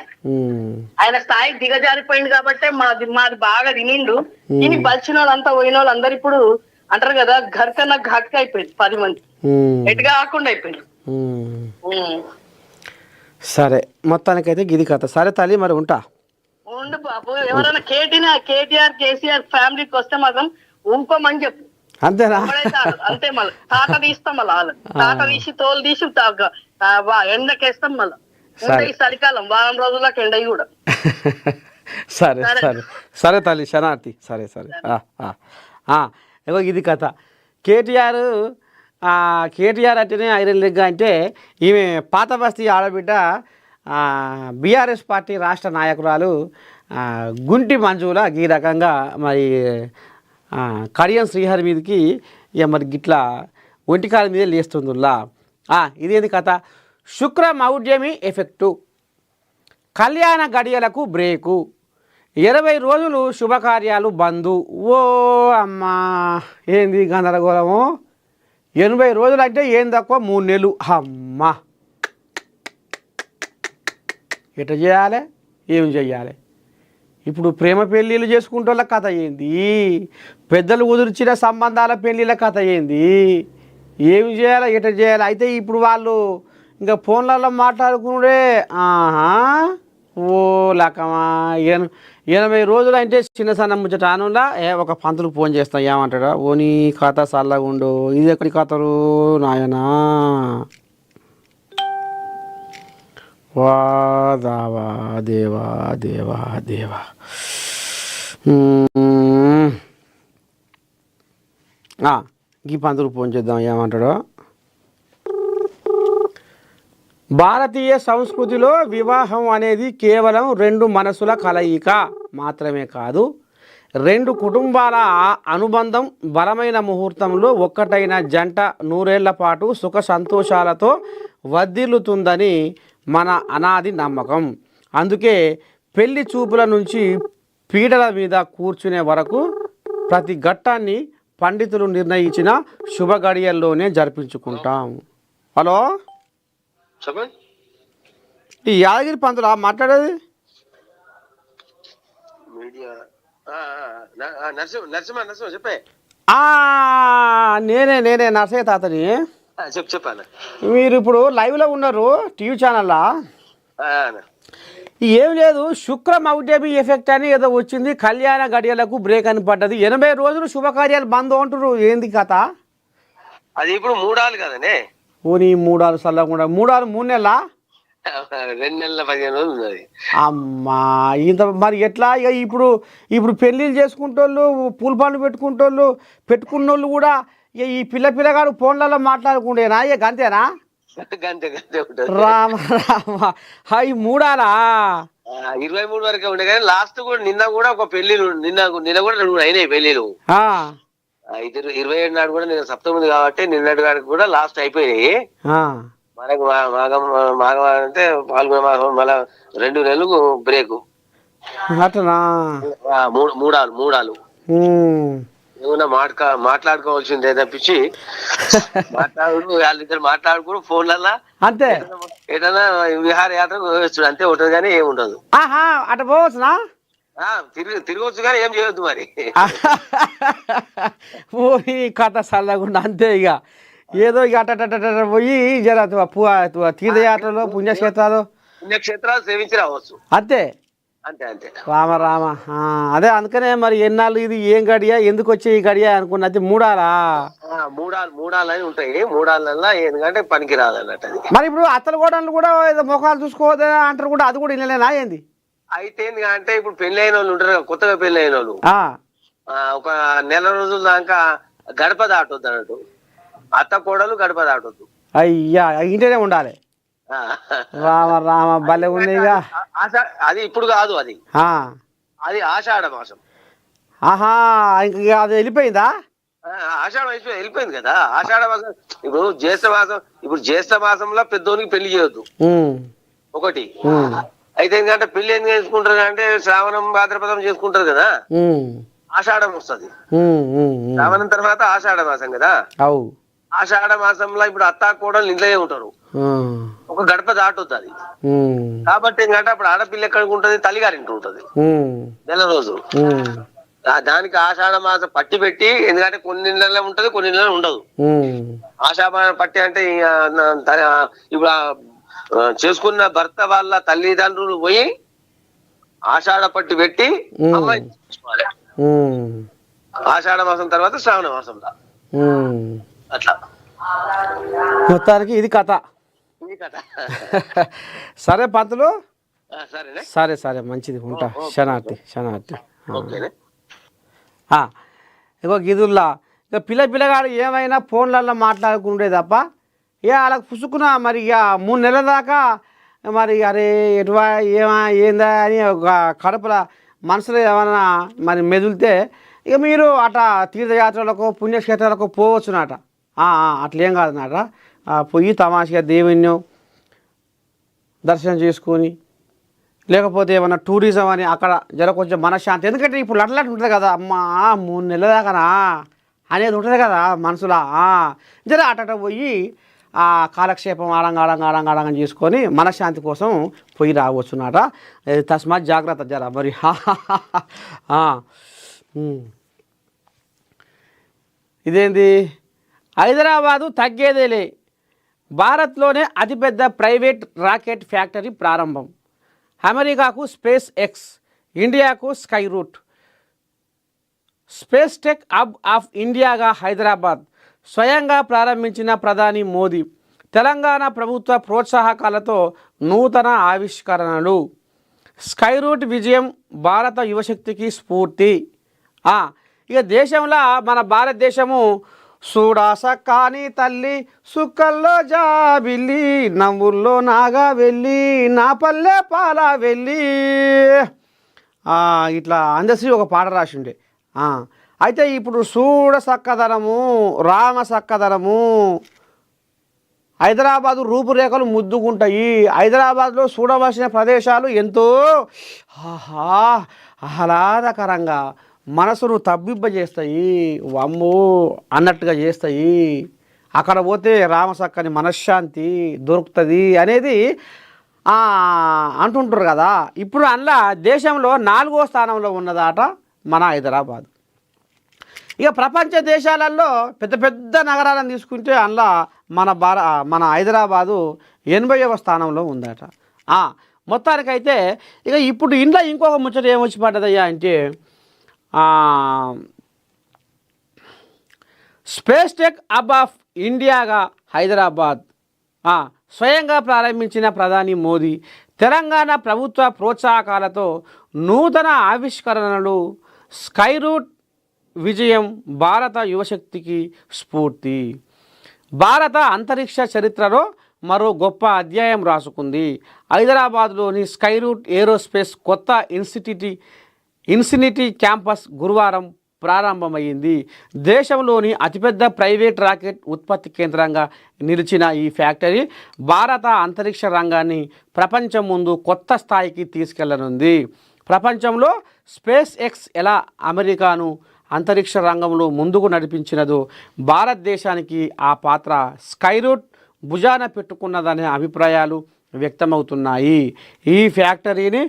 ఆయన స్థాయికి దిగజారిపోయింది కాబట్టి మాది బాగా తినిండు. ఇని బలిచిన వాళ్ళంతా పోయిన వాళ్ళు అందరు ఇప్పుడు అంటారు కదా ఘర్కన్నా ఘాట్గా అయిపోయింది. 10 మంది ఎటుగా కాకుండా అయిపోయింది. సరే మొత్తానికైతే గిది కథ. సరే తల్లి మరి ఉంటా. ఉండు బాబు. ఎవరైనా కేటీఆర్ కేసీఆర్ ఫ్యామిలీకి వస్తే మాత్రం ఊరుకోమని చెప్పు. అంతేనా? అంతే. మళ్ళీ తాట తీస్తాం, మళ్ళీ వాళ్ళని తాట తీసి తోలు తీసి ఎండకేస్తాం. మళ్ళీ ఈ చలికాలం వారం రోజులకు ఎండ కూడా. సరే సరే సరే తల్లి శనార్థి. సరే సరే ఇగో ఇది కథ. కేటీఆర్ అంటేనే ఐరన్ లెగ్. అంటే ఈమె పాత బస్తీ ఆడబిడ్డ బీఆర్ఎస్ పార్టీ రాష్ట్ర నాయకురాలు గుంటి మంజుల ఈ రకంగా మరి కడియం శ్రీహరి మీదకి మరి గిట్లా ఒంటికాల మీదే లేస్తుందిలా. ఇదేంది కథ? శుక్ర మౌఢ్యమి ఎఫెక్టు, కళ్యాణ గడియలకు బ్రేకు, 20 రోజులు శుభకార్యాలు బంధు. ఓ అమ్మా ఏంది గందరగోళము? 80 రోజులు అంటే ఏం తక్కువ 3 నెలలు. అమ్మా ఎట్లా చేయాలి? ఏం చెయ్యాలి? ఇప్పుడు ప్రేమ పెళ్ళిళ్ళు చేసుకుంటోళ్ళ కథ ఏంది? పెద్దలు కుదిర్చిన సంబంధాల పెళ్ళిళ్ళ కథ ఏంది? ఏమి చేయాలి? ఎట్లా చేయాలి? అయితే ఇప్పుడు వాళ్ళు ఇంకా ఫోన్లలో మాట్లాడుకునే ఓ లకమా 80 రోజులు అంటే చిన్న సన్న ముచ్చట అనులా ఒక పంతులు ఫోన్ చేస్తాం ఏమంటాడా? ఓ నీ కథ చల్లగా ఉండు. ఇది ఎక్కడి కథలు నాయనా? వా దావా దేవా దేవా దేవా. ఈ పంతులు ఫోన్ చేద్దాం ఏమంటాడో. భారతీయ సంస్కృతిలో వివాహం అనేది కేవలం 2 మనసుల కలయిక మాత్రమే కాదు, 2 కుటుంబాల అనుబంధం. బలమైన ముహూర్తంలో ఒక్కటైన జంట 100 ఏళ్ల పాటు సుఖ సంతోషాలతో వర్ధిల్లుతుందని మన అనాది నమ్మకం. అందుకే పెళ్లి చూపుల నుంచి పీటల మీద కూర్చునే వరకు ప్రతి ఘట్టాన్ని పండితులు నిర్ణయించిన శుభ గడియల్లోనే జరిపించుకుంటాం. హలో, చెప్పండి. ఈ యాదగిరి పంతులా మాట్లాడేది? మీడియా నరసింహ చెప్పే. నేనే నర్సయ్య తాతని. చెప్పాను. మీరు ఇప్పుడు లైవ్లో ఉన్నారు టీవీ ఛానల్లో. ఏం లేదు, శుక్ర మౌఢ్యమి ఎఫెక్ట్ అని ఏదో వచ్చింది, కళ్యాణ గడియలకు బ్రేక్ అని పడ్డది, 80 రోజులు శుభకార్యాలు బంద్ అంటారు. ఏంది కథ? అది ఇప్పుడు 3 ఆలు కదనే. ఓని 3 ఆలు చల్లకుండా 3 ఆలు 3 నెలలా? 2 నెలల 15 రోజులు ఉన్నది. అమ్మా, ఇంత మరి ఎట్లా? ఇక ఇప్పుడు పెళ్ళిళ్ళు చేసుకుంటోళ్ళు, పూల పండ్లు పెట్టుకున్నోళ్ళు కూడా ఇక ఈ పిల్లగాడు ఫోన్లలో మాట్లాడుకుంటేనా? ఇక గంతేనా? గంతే ఉంటుంది. రామ ఈ 3 ఆలా? 23 వరకే ఉండే కానీ లాస్ట్ కూడా నిన్న కూడా ఒక పెళ్లిలు నిన్న కూడా 2 అయినాయి పెళ్లిలు. 27 నాడు కూడా నిన్న సప్తమి కాబట్టి నిన్నటి కాడికి కూడా లాస్ట్ అయిపోయినాయి. మనకు మాఘం అంటే పాల్గొన మాసం మళ్ళా 2 నెలలకు బ్రేకు. అట్లా 3 ఆలు ఏమన్నా మాట్లాడుకోవాల్సిందే తప్పించి వాళ్ళిద్దరు మాట్లాడుకుని ఫోన్లన్నా అంతే. ఏదైనా విహారయాత్రకు పోవచ్చు అంతే ఉంటుంది కానీ ఏముండదు. అటు పోవచ్చునా? తిరగవచ్చు కానీ ఏం చేయొద్దు మరి. పోయి కథ చల్లకుండా అంతే. ఇక ఏదో ఇక అట్ట పోయి జర తీర్థయాత్రలో పుణ్యక్షేత్రాలు సేవించి రావచ్చు అంతే. రామ అదే అందుకనే మరి ఎన్నాళ్ళు ఇది ఏం గడియ, ఎందుకు వచ్చే ఈ గడియ అనుకున్నది. 3 ఆలా? 3 ఆలు అని ఉంటాయి. 3 ఆళ్ళ ఎందుకంటే పనికి రాదు అన్నట్టు. మరి ఇప్పుడు అత్తలు కూడా ఏదో ముఖాలు చూసుకోవద్దా అంటారు కూడా, అది కూడా ఇళ్ళనేనా ఏంది? అయితే అంటే ఇప్పుడు పెళ్లి అయిన వాళ్ళు ఉంటారు, కొత్తగా పెళ్లి అయిన వాళ్ళు ఒక నెల రోజుల దాకా గడప దాటొద్దు అన్నట్టు. అత్త కోడలు గడప దాటొద్దు. అయ్యా, ఇంటనే ఉండాలి. రామ భలే ఉన్నాయిగా. అది ఇప్పుడు కాదు, అది ఆషాఢ మాసం. ఇంకా అది వెళ్ళిపోయిందా? ఆషాఢ వెళ్ళిపోయింది కదా. ఆషాఢ మాసం ఇప్పుడు జ్యేష్ఠ మాసంలో పెద్దోనికి పెళ్లి చేయొద్దు ఒకటి. అయితే ఎందుకంటే పెళ్లి ఎందుకు చేసుకుంటారు అంటే శ్రావణం భాద్రపదం చేసుకుంటారు కదా, ఆషాఢం వస్తుంది. శ్రావణం తర్వాత ఆషాఢ మాసం కదా. ఆషాఢ మాసంలో ఇప్పుడు అత్తా కోడలు ఇంట్లోనే ఉంటారు, ఒక గడప దాటొద్దు అది. కాబట్టి ఏంటంటే అప్పుడు ఆడపిల్ల ఎక్కడికి ఉంటది, తల్లిగారింటి ఉంటది నెల రోజులు. దానికి ఆషాఢ మాసం పట్టి పెట్టి, ఎందుకంటే కొన్ని నెలలు ఉంటది కొన్ని నెలలు ఉండదు. ఆషాఢ పట్టి అంటే ఇప్పుడు చేసుకున్న భర్త వాళ్ళ తల్లిదండ్రులు పోయి ఆషాఢ పట్టి పెట్టి అమ్మాయి చూసుకోవాలి. ఆషాఢ మాసం తర్వాత శ్రావణ మాసంలో అట్లా. మొత్తానికి ఇది కథ. సరే పంతులు, సరే మంచిది, ఉంటా. శనార్థి. ఇగో గిదుల్లా ఇక పిల్లగాడు ఏమైనా ఫోన్లలో మాట్లాడుకుంటే తప్ప ఇక వాళ్ళకి పుసుకున్న మరి ఇక 3 నెలల దాకా మరి అరే ఎటువా ఏందా అని ఒక కడుపుల మనసులో ఏమన్నా మరి మెదిలితే ఇక మీరు అట్లా తీర్థయాత్రలకు పుణ్యక్షేత్రాలకు పోవచ్చునట. అట్లేం కాదన్నట. పోయి తమాషగా దేవుణ్ణి దర్శనం చేసుకొని, లేకపోతే ఏమన్నా టూరిజం అని అక్కడ జర కొంచెం మనశ్శాంతి. ఎందుకంటే ఇప్పుడు లట్లాంటి ఉంటుంది కదా, అమ్మా 3 నెలల దాకానా అనేది ఉంటుంది కదా మనసులో. జర అట్ట పోయి కాలక్షేపం ఆడంగా చేసుకొని మనశ్శాంతి కోసం పోయి రావచ్చున్నట. తస్మాత్ జాగ్రత్త జర మరి. ఇదేంది? హైదరాబాదు తగ్గేదేలే, భారత్లోనే అతిపెద్ద ప్రైవేట్ రాకెట్ ఫ్యాక్టరీ ప్రారంభం. అమెరికాకు స్పేస్ ఎక్స్, ఇండియాకు Skyroot. Space tech hub of ఇండియాగా హైదరాబాద్ స్వయంగా ప్రారంభించిన ప్రధాని మోదీ. తెలంగాణ ప్రభుత్వ ప్రోత్సాహకాలతో నూతన ఆవిష్కరణలు. స్కై రూట్ విజయం భారత యువశక్తికి స్ఫూర్తి. ఇక దేశంలో మన భారతదేశము చూడాస కాని తల్లి, సుక్కల్లో జాబిల్లి, నవ్వుల్లో నాగా వెళ్ళి, నా పల్లె పాల వెళ్ళి, ఇట్లా అందశ్రీ ఒక పాట రాసిండే. అయితే ఇప్పుడు చూడ సక్కదనము, రామ సక్కదనము, హైదరాబాదు రూపురేఖలు ముద్దుకుంటాయి. హైదరాబాద్లో చూడవలసిన ప్రదేశాలు ఎంతో ఆహ్లాదకరంగా మనసును తబ్బిబ్బజేస్తాయి, వమ్ము అన్నట్టుగా చేస్తాయి. అక్కడ పోతే రామసక్కని మనశ్శాంతి దొరుకుతుంది అనేది అంటుంటారు కదా. ఇప్పుడు అందులో దేశంలో 4వ స్థానంలో ఉన్నదాట మన హైదరాబాద్. ఇక ప్రపంచ దేశాలలో పెద్ద పెద్ద నగరాలను తీసుకుంటే అందులో మన హైదరాబాదు 80వ స్థానంలో ఉందట. మొత్తానికైతే ఇక ఇప్పుడు ఇంట్లో ఇంకొక ముచ్చట ఏమొచ్చి పడ్డదయ్యా అంటే స్పేస్ టెక్ హబ్ ఆఫ్ ఇండియాగా హైదరాబాద్ స్వయంగా ప్రారంభించిన ప్రధాని మోదీ తెలంగాణ ప్రభుత్వ ప్రోత్సాహకాలతో నూతన ఆవిష్కరణలు స్కై రూట్ విజయం భారత యువశక్తికి స్ఫూర్తి. భారత అంతరిక్ష చరిత్రలో మరో గొప్ప అధ్యాయం రాసుకుంది. హైదరాబాద్లోని స్కై రూట్ ఏరోస్పేస్ కొత్త ఇన్ఫినిటీ క్యాంపస్ గురువారం ప్రారంభమైంది. దేశంలోని అతిపెద్ద ప్రైవేట్ రాకెట్ ఉత్పత్తి కేంద్రంగా నిలిచిన ఈ ఫ్యాక్టరీ భారత అంతరిక్ష రంగాన్ని ప్రపంచం ముందు కొత్త స్థాయికి తీసుకెళ్లనుంది. ప్రపంచంలో స్పేస్ ఎక్స్ ఎలా అమెరికాను అంతరిక్ష రంగంలో ముందుకు నడిపించినదో భారతదేశానికి ఆ పాత్ర స్కై రూట్ భుజాన పెట్టుకున్నదనే అభిప్రాయాలు వ్యక్తమవుతున్నాయి. ఈ ఫ్యాక్టరీని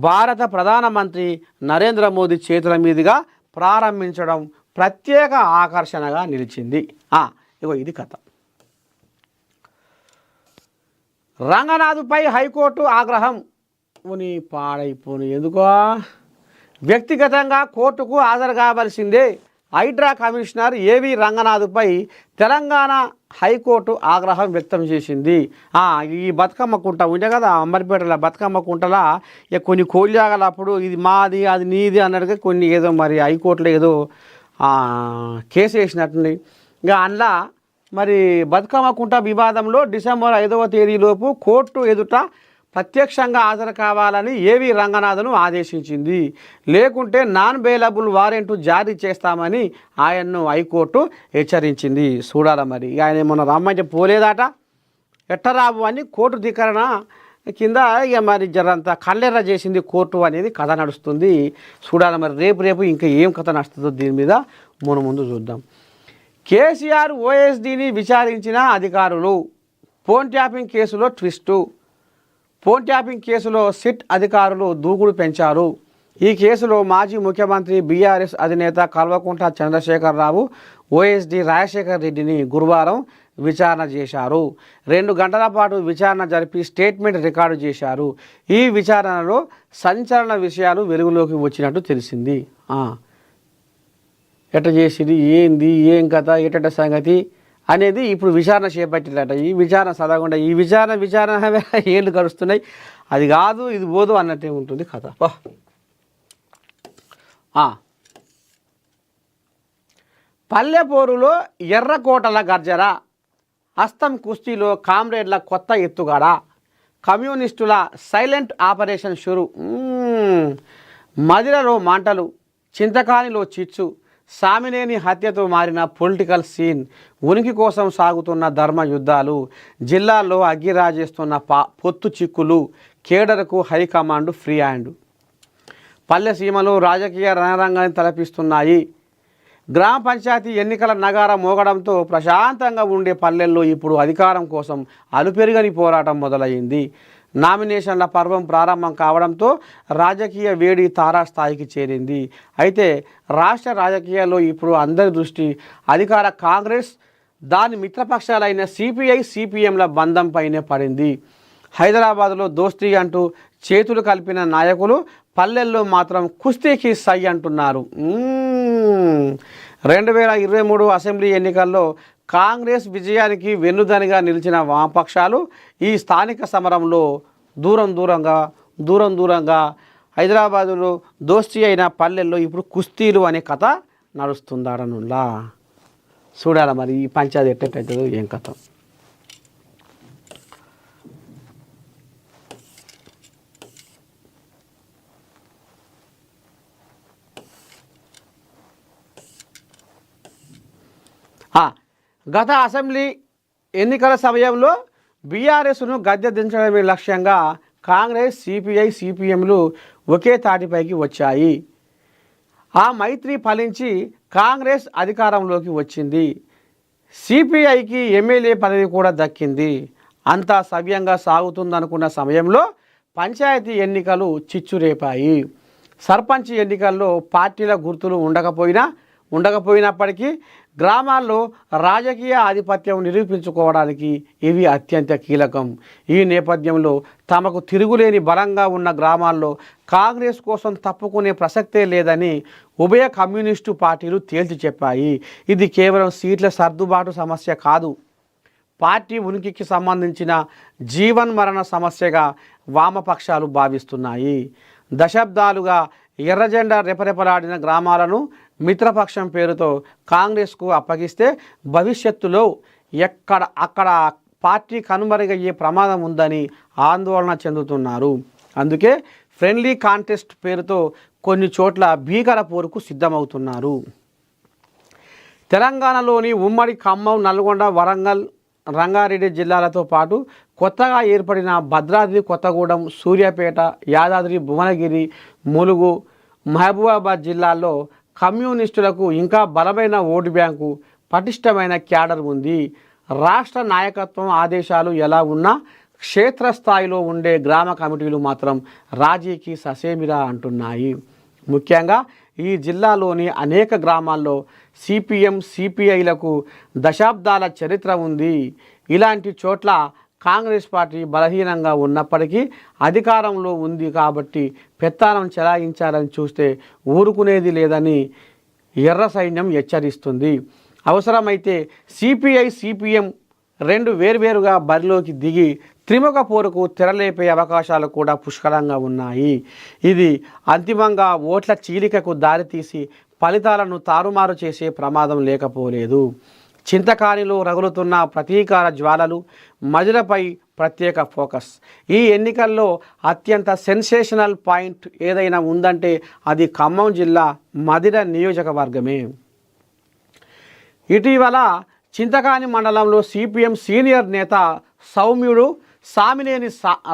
భారత ప్రధానమంత్రి నరేంద్ర మోదీ చేతుల మీదుగా ప్రారంభించడం ప్రత్యేక ఆకర్షణగా నిలిచింది. ఇగో ఇది కథ. రంగనాథ్పై హైకోర్టు ఆగ్రహం. ఉని పాడైపోను ఎందుకో వ్యక్తిగతంగా కోర్టుకు హాజరు కావాల్సిందే. హైడ్రా కమిషనర్ ఏవి రంగనాథ్పై తెలంగాణ హైకోర్టు ఆగ్రహం వ్యక్తం చేసింది. ఈ బతుకమ్మ కుంట ఉండే కదా అంబర్పేటలో బతుకమ్మ కుంటలా కొన్ని కోళ్ళాగలప్పుడు ఇది మాది అది నీది అన్నట్టుగా కొన్ని ఏదో మరి హైకోర్టులో ఏదో కేసు వేసినట్టుంది. ఇంకా అందులో మరి బతుకమ్మ కుంట వివాదంలో డిసెంబర్ 5వ తేదీలోపు కోర్టు ఎదుట ప్రత్యక్షంగా హాజరు కావాలని ఏవి రంగనాథ్ను ఆదేశించింది. లేకుంటే నాన్ బెయిలబుల్ వారెంట్ జారీ చేస్తామని ఆయన్ను హైకోర్టు హెచ్చరించింది. చూడాలి మరి ఆయన ఏమన్నా రమ్మంటే పోలేదాట ఎట్టరాబు అని కోర్టు ధిక్కరణ కింద ఇక మరి జరంతా కళ్ళెర్ర చేసింది కోర్టు అనేది కథ నడుస్తుంది. చూడాలి మరి రేపు ఇంకా ఏం కథ నడుస్తుందో దీని మీద ముందు చూద్దాం. కేసీఆర్ ఓఎస్డీని విచారించిన అధికారులు. ఫోన్ ట్యాపింగ్ కేసులో ట్విస్టు. ఫోన్ ట్యాపింగ్ కేసులో సిట్ అధికారులు దూకుడు పెంచారు. ఈ కేసులో మాజీ ముఖ్యమంత్రి బీఆర్ఎస్ అధినేత కల్వకుంట్ల చంద్రశేఖరరావు ఓఎస్డీ రాజశేఖర్ రెడ్డిని గురువారం విచారణ చేశారు. 2 గంటల పాటు విచారణ జరిపి స్టేట్మెంట్ రికార్డు చేశారు. ఈ విచారణలో సంచలన విషయాలు వెలుగులోకి వచ్చినట్టు తెలిసింది. ఎట్ట చేసింది ఏంది ఏం కథ ఎట సంగతి అనేది ఇప్పుడు విచారణ చేపట్టినట. ఈ విచారణ చదవకుండా ఈ విచారణ ఏళ్ళు గడుస్తున్నాయి, అది కాదు ఇది పోదు అన్నట్టే ఉంటుంది కథ. పల్లెపోరులో ఎర్రకోటల గర్జన. హస్తం కుస్తీలో కామ్రేడ్ల కొత్త ఎత్తుగాడ. కమ్యూనిస్టుల సైలెంట్ ఆపరేషన్ షురు. మదిరలో మంటలు, చింతకానిలో చిచ్చు. సామినేని హత్యతో మారిన పొలిటికల్ సీన్. ఉనికి కోసం సాగుతున్న ధర్మ యుద్ధాలు. జిల్లాల్లో అగ్గిరాజేస్తున్న పొత్తు చిక్కులు. కేడర్కు హైకమాండ్ ఫ్రీ హ్యాండ్. పల్లె సీమలు రాజకీయ రణరంగాన్ని తలపిస్తున్నాయి. గ్రామ పంచాయతీ ఎన్నికల నగార మోగడంతో ప్రశాంతంగా ఉండే పల్లెల్లో ఇప్పుడు అధికారం కోసం అలుపెరుగని పోరాటం మొదలైంది. నామినేషన్ల పర్వం ప్రారంభం కావడంతో రాజకీయ వేడి తారాస్థాయికి చేరింది. అయితే రాష్ట్ర రాజకీయాల్లో ఇప్పుడు అందరి దృష్టి అధికార కాంగ్రెస్, దాని మిత్రపక్షాలైన సిపిఐ సిపిఎంల బంధంపైనే పడింది. హైదరాబాద్లో దోస్తీ అంటూ చేతులు కలిపిన నాయకులు పల్లెల్లో మాత్రం కుస్తీకి సై అంటున్నారు. 2023 అసెంబ్లీ ఎన్నికల్లో కాంగ్రెస్ విజయానికి వెన్నుదనిగా నిలిచిన వామపక్షాలు ఈ స్థానిక సమరంలో దూరంగా హైదరాబాదులో దోస్తీ అయిన పల్లెల్లో ఇప్పుడు కుస్తీలు అనే కథ నడుస్తుందాడనులా. చూడాలి మరి ఈ పంచాయతీ ఎట్టేటో ఏం కథ. గత అసెంబ్లీ ఎన్నికల సమయంలో బీఆర్ఎస్ను గద్దె దించడమే లక్ష్యంగా కాంగ్రెస్, సిపిఐ, సిపిఎంలు ఒకే తాటిపైకి వచ్చాయి. ఆ మైత్రి ఫలించి కాంగ్రెస్ అధికారంలోకి వచ్చింది. సిపిఐకి ఎమ్మెల్యే పదవి కూడా దక్కింది. అంతా సవ్యంగా సాగుతుందనుకున్న సమయంలో పంచాయతీ ఎన్నికలు చిచ్చురేపాయి. సర్పంచ్ ఎన్నికల్లో పార్టీల గుర్తులు ఉండకపోయినప్పటికీ గ్రామాల్లో రాజకీయ ఆధిపత్యం నిరూపించుకోవడానికి ఇవి అత్యంత కీలకం. ఈ నేపథ్యంలో తమకు తిరుగులేని బలంగా ఉన్న గ్రామాల్లో కాంగ్రెస్ కోసం తప్పుకునే ప్రసక్తే లేదని ఉభయ కమ్యూనిస్టు పార్టీలు తేల్చి చెప్పాయి. ఇది కేవలం సీట్ల సర్దుబాటు సమస్య కాదు, పార్టీ ఉనికికి సంబంధించిన జీవన్మరణ సమస్యగా వామపక్షాలు భావిస్తున్నాయి. దశాబ్దాలుగా ఎర్రజెండా రెపరెపలాడిన గ్రామాలను మిత్రపక్షం పేరుతో కాంగ్రెస్కు అప్పగిస్తే భవిష్యత్తులో అక్కడ పార్టీ కనుమరుగయ్యే ప్రమాదం ఉందని ఆందోళన చెందుతున్నారు. అందుకే ఫ్రెండ్లీ కాంటెస్ట్ పేరుతో కొన్ని చోట్ల భీకర పోరుకు సిద్ధమవుతున్నారు. తెలంగాణలోని ఉమ్మడి ఖమ్మం, నల్గొండ, వరంగల్, రంగారెడ్డి జిల్లాలతో పాటు కొత్తగా ఏర్పడిన భద్రాద్రి కొత్తగూడెం, సూర్యాపేట, యాదాద్రి భువనగిరి, ములుగు, మహబూబాబాద్ జిల్లాల్లో కమ్యూనిస్టులకు ఇంకా బలమైన ఓటు బ్యాంకు, పటిష్టమైన క్యాడర్ ఉంది. రాష్ట్ర నాయకత్వం ఆదేశాలు ఎలా ఉన్నా క్షేత్రస్థాయిలో ఉండే గ్రామ కమిటీలు మాత్రం రాజీకి ససేమిరా అంటున్నాయి. ముఖ్యంగా ఈ జిల్లాలోని అనేక గ్రామాల్లో సిపిఎం, సిపిఐలకు దశాబ్దాల చరిత్ర ఉంది. ఇలాంటి చోట్ల కాంగ్రెస్ పార్టీ బలహీనంగా ఉన్నప్పటికీ అధికారంలో ఉంది కాబట్టి పెత్తానం చెలాయించాలని చూస్తే ఊరుకునేది లేదని ఎర్ర సైన్యం హెచ్చరిస్తుంది. అవసరమైతే సిపిఐ, సిపిఎం రెండు వేర్వేరుగా బరిలోకి దిగి త్రిముఖ పోరుకు తెరలేపే అవకాశాలు కూడా పుష్కలంగా ఉన్నాయి. ఇది అంతిమంగా ఓట్ల చీలికకు దారితీసి ఫలితాలను తారుమారు చేసే ప్రమాదం లేకపోలేదు. చింతకానిలో రగులుతున్న ప్రతీకార జ్వాలలు, మజిలపై ప్రత్యేక ఫోకస్. ఈ ఎన్నికల్లో అత్యంత సెన్సేషనల్ పాయింట్ ఏదైనా ఉందంటే అది ఖమ్మం జిల్లా మదిర నియోజకవర్గమే. ఇటీవల చింతకాని మండలంలో సిపిఎం సీనియర్ నేత సౌమ్యుడు సామినేని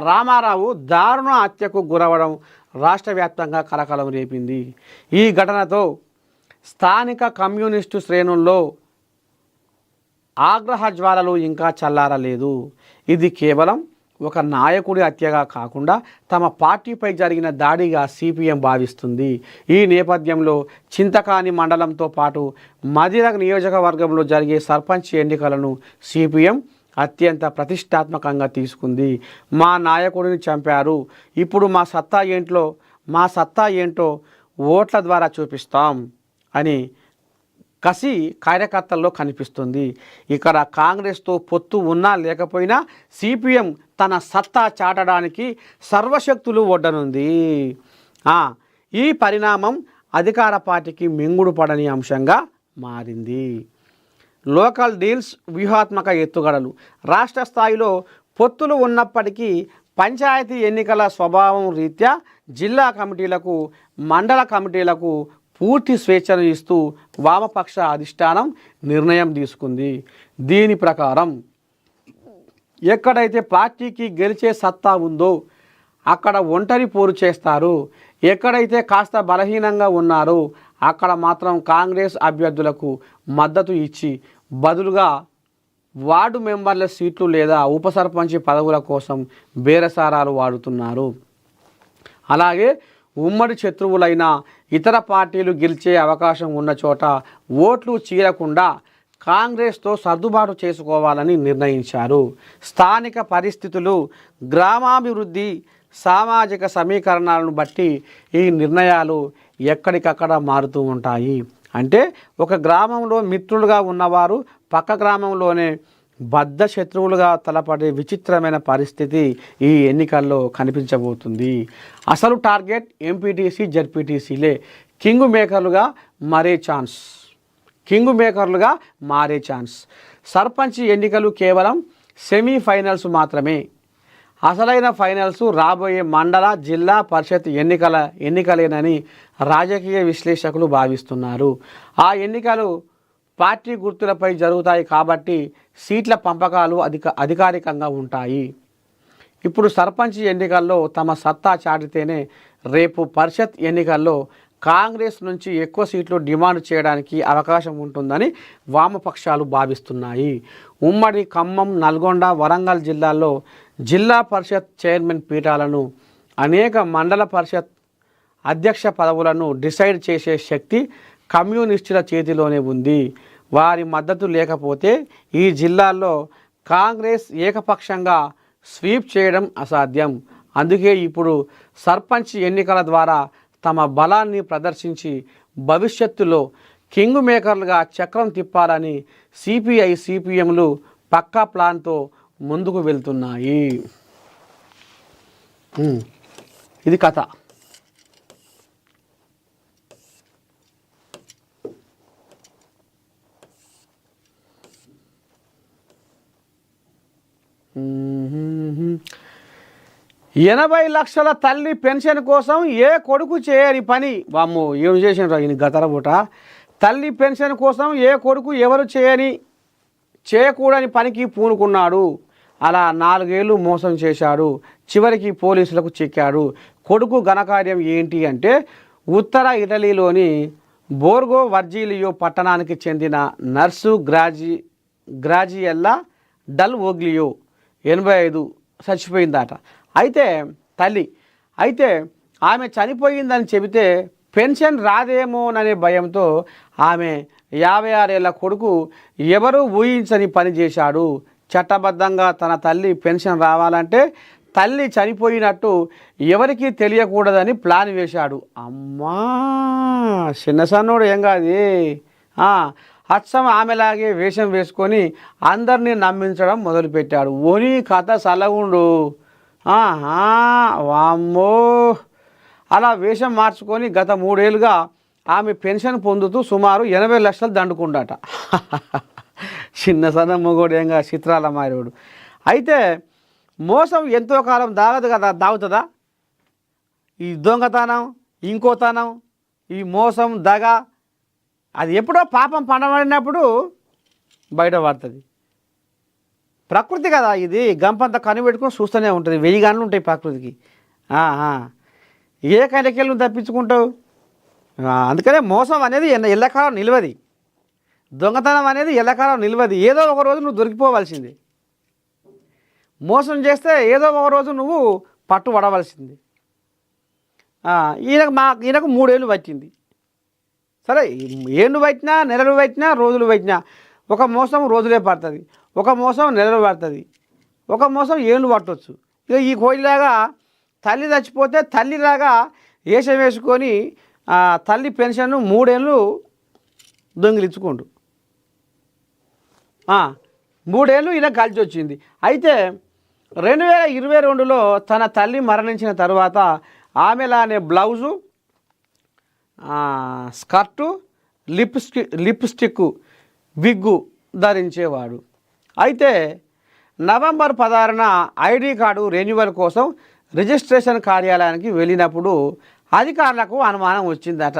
రామారావు దారుణ హత్యకు గురవడం రాష్ట్ర వ్యాప్తంగా కలకలం రేపింది. ఈ ఘటనతో స్థానిక కమ్యూనిస్టు శ్రేణుల్లో ఆగ్రహ జ్వాలలు ఇంకా చల్లారలేదు. ఇది కేవలం ఒక నాయకుడి హత్యగా కాకుండా తమ పార్టీపై జరిగిన దాడిగా సిపిఎం భావిస్తుంది. ఈ నేపథ్యంలో చింతకాని మండలంతో పాటు మదిర నియోజకవర్గంలో జరిగే సర్పంచ్ ఎన్నికలను సిపిఎం అత్యంత ప్రతిష్టాత్మకంగా తీసుకుంది. మా నాయకుడిని చంపారు, ఇప్పుడు మా సత్తా ఏంటో ఓట్ల ద్వారా చూపిస్తాం అని కసి కార్యకర్తల్లో కనిపిస్తుంది. ఇక్కడ కాంగ్రెస్తో పొత్తు ఉన్నా లేకపోయినా సిపిఎం తన సత్తా చాటడానికి సర్వశక్తులు ఒడ్డనుంది. ఈ పరిణామం అధికార పార్టీకి మింగుడు పడని అంశంగా మారింది. లోకల్ డీల్స్, వ్యూహాత్మక ఎత్తుగడలు. రాష్ట్ర స్థాయిలో పొత్తులు ఉన్నప్పటికీ పంచాయతీ ఎన్నికల స్వభావం రీత్యా జిల్లా కమిటీలకు, మండల కమిటీలకు పూర్తి స్వేచ్ఛను ఇస్తూ వామపక్ష అధిష్టానం నిర్ణయం తీసుకుంది. దీని ప్రకారం ఎక్కడైతే పార్టీకి గెలిచే సత్తా ఉందో అక్కడ ఒంటరి పోరు చేస్తారు. ఎక్కడైతే కాస్త బలహీనంగా ఉన్నారో అక్కడ మాత్రం కాంగ్రెస్ అభ్యర్థులకు మద్దతు ఇచ్చి బదులుగా వార్డు మెంబర్ల సీట్లు లేదా ఉప సర్పంచ్ పదవుల కోసం బేరసారాలు వాడుతున్నారు. అలాగే ఉమ్మడి శత్రువులైన ఇతర పార్టీలు గెలిచే అవకాశం ఉన్న చోట ఓట్లు చీలకుండా కాంగ్రెస్తో సర్దుబాటు చేసుకోవాలని నిర్ణయించారు. స్థానిక పరిస్థితులు, గ్రామాభివృద్ధి, సామాజిక సమీకరణాలను బట్టి ఈ నిర్ణయాలు ఎక్కడికక్కడ మారుతూ ఉంటాయి. అంటే ఒక గ్రామంలో మిత్రులుగా ఉన్నవారు పక్క గ్రామంలోనే బద్ధ శత్రువులుగా తలపడే విచిత్రమైన పరిస్థితి ఈ ఎన్నికల్లో కనిపించబోతుంది. అసలు టార్గెట్ ఎంపీటీసీ, జడ్పీటీసీలే కింగ్ మేకర్లుగా మారే ఛాన్స్. సర్పంచ్ ఎన్నికలు కేవలం సెమీఫైనల్స్ మాత్రమే. అసలైన ఫైనల్స్ రాబోయే మండల, జిల్లా పరిషత్ ఎన్నికలేనని రాజకీయ విశ్లేషకులు భావిస్తున్నారు. ఆ ఎన్నికలు పార్టీ గుర్తులపై జరుగుతాయి కాబట్టి సీట్ల పంపకాలు అధికారికంగా ఉంటాయి. ఇప్పుడు సర్పంచ్ ఎన్నికల్లో తమ సత్తా చాటితేనే రేపు పరిషత్ ఎన్నికల్లో కాంగ్రెస్ నుంచి ఎక్కువ సీట్లు డిమాండ్ చేయడానికి అవకాశం ఉంటుందని వామపక్షాలు భావిస్తున్నాయి. ఉమ్మడి ఖమ్మం, నల్గొండ, వరంగల్ జిల్లాల్లో జిల్లా పరిషత్ చైర్మన్ పీఠాలను, అనేక మండల పరిషత్ అధ్యక్ష పదవులను డిసైడ్ చేసే శక్తి కమ్యూనిస్టుల చేతిలోనే ఉంది. వారి మద్దతు లేకపోతే ఈ జిల్లాల్లో కాంగ్రెస్ ఏకపక్షంగా స్వీప్ చేయడం అసాధ్యం. అందుకే ఇప్పుడు సర్పంచ్ ఎన్నికల ద్వారా తమ బలాన్ని ప్రదర్శించి భవిష్యత్తులో కింగ్ మేకర్లుగా చక్రం తిప్పాలని సిపిఐ, సిపిఎంలు పక్కా ప్లాన్తో ముందుకు వెళ్తున్నాయి. ఇది కథ. ఎనభై లక్షల తల్లి పెన్షన్ కోసం ఏ కొడుకు చేయని పని. వామ్మో, ఏం చేసినారు ఈయన గతరబూట. తల్లి పెన్షన్ కోసం ఏ కొడుకు ఎవరు చేయకూడని పనికి పూనుకున్నాడు. అలా 4 ఏళ్ళు మోసం చేశాడు. చివరికి పోలీసులకు చిక్కాడు. కొడుకు ఘనకార్యం ఏంటి అంటే, ఉత్తర ఇటలీలోని బోర్గో వర్జిలియో పట్టణానికి చెందిన నర్సు గ్రాజియెల్లా డల్ ఓగ్లియో 85 చచ్చిపోయిందట. అయితే ఆమె చనిపోయిందని చెబితే పెన్షన్ రాదేమోననే భయంతో ఆమె 56 ఏళ్ల కొడుకు ఎవరూ ఊహించని పని చేశాడు. చట్టబద్ధంగా తన తల్లి పెన్షన్ రావాలంటే తల్లి చనిపోయినట్టు ఎవరికీ తెలియకూడదని ప్లాన్ వేశాడు. అమ్మా, చిన్న సన్నోడు ఏం కాదు. అచ్చం ఆమెలాగే వేషం వేసుకొని అందరినీ నమ్మించడం మొదలుపెట్టాడు. ఓని కథ సలగుండు. వామ్మో, అలా వేషం మార్చుకొని గత 3 ఏళ్ళుగా ఆమె పెన్షన్ పొందుతూ సుమారు 80 లక్షలు దండుకుండాట. చిన్న సన్న మొగోడేంగా చిత్రాల మారేవాడు. అయితే మోసం ఎంతో కాలం దాగదు కదా, దాగుతుందా? ఈ దొంగతనం, ఇంకోతనం, ఈ మోసం, దగ, అది ఎప్పుడో పాపం పండబడినప్పుడు బయట పడుతుంది. ప్రకృతి కదా ఇది. గంపంతా కనిపెట్టుకొని చూస్తూనే ఉంటుంది. 1000 గంటలు ఉంటాయి ప్రకృతికి. ఏ కైలకెళ్ళి తప్పించుకుంటావు? అందుకనే మోసం అనేది ఎల్లకాలం నిలవది. దొంగతనం అనేది ఎల్లకాలం నిలవది. ఏదో ఒక రోజు నువ్వు దొరికిపోవాల్సింది. మోసం చేస్తే ఏదో ఒక రోజు నువ్వు పట్టుబడవలసింది. ఈయనకు 3 ఏళ్ళు పట్టింది. సరే, ఏళ్ళు పట్టినా, నెలలు పట్టినా, రోజులు పట్టినా ఒక మోసం రోజులే పడుతుంది, ఒక మోసం నెలలు పడుతుంది, ఒక మోసం ఏళ్ళు పట్టవచ్చు. ఇక ఈ కోయిలాగా తల్లి చచ్చిపోతే తల్లిలాగా వేషం వేసుకొని తల్లి పెన్షన్ 3 ఏళ్ళు దొంగిలించుకోండు. 3 ఏళ్ళు ఈయన కలిసి వచ్చింది. అయితే 2022లో తన తల్లి మరణించిన తర్వాత ఆమెలానే బ్లౌజు, స్కర్టు, లిప్స్టిక్, విగ్గు ధరించేవాడు. అయితే నవంబర్ 16న ఐడి కార్డు రెన్యువల్ కోసం రిజిస్ట్రేషన్ కార్యాలయానికి వెళ్ళినప్పుడు అధికారులకు అనుమానం వచ్చిందట.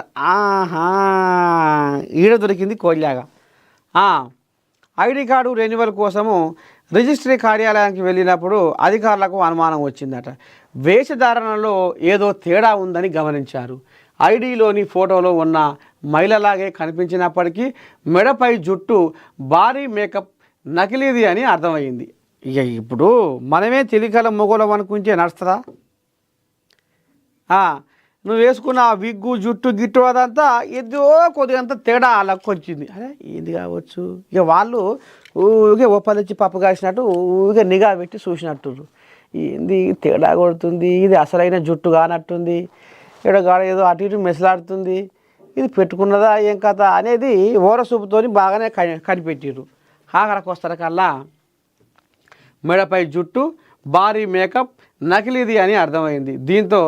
ఈడ దొరికింది కోల్లాగా. ఐడి కార్డు రెన్యువల్ కోసము రిజిస్ట్రీ కార్యాలయానికి వెళ్ళినప్పుడు అధికారులకు అనుమానం వచ్చిందట. వేషధారణలో ఏదో తేడా ఉందని గమనించారు. ఐడిలోని ఫోటోలో ఉన్న మహిళలాగే కనిపించినప్పటికీ మెడపై జుట్టు, భారీ మేకప్ నకిలీది అని అర్థమైంది. ఇక ఇప్పుడు మనమే తెలికల మొగలం అనుకుంటే నడుస్తుందా? నువ్వు వేసుకున్న విగ్గు, జుట్టు, గిట్టు అదంతా ఏదో కొద్దిగంత తేడా వాళ్ళకు వచ్చింది. అదే ఏంది కావచ్చు. ఇక వాళ్ళు ఊరికే ఒప్పలిచ్చి పప్పు కాసినట్టు ఊరికే నిఘా పెట్టి చూసినట్టు, ఏంది తేడా కొడుతుంది, ఇది అసలైన జుట్టు కానట్టుంది, ఇక్కడ గాడ ఏదో అటు ఇటు మెసలాడుతుంది, ఇది పెట్టుకున్నదా ఏం కథ అనేది ఓరసూపుతో బాగానే కనిపెట్టిరు. ఆఖరికి వస్తారకల్లా మెడపై జుట్టు, భారీ మేకప్ నకిలీది అని అర్థమైంది. దీంతో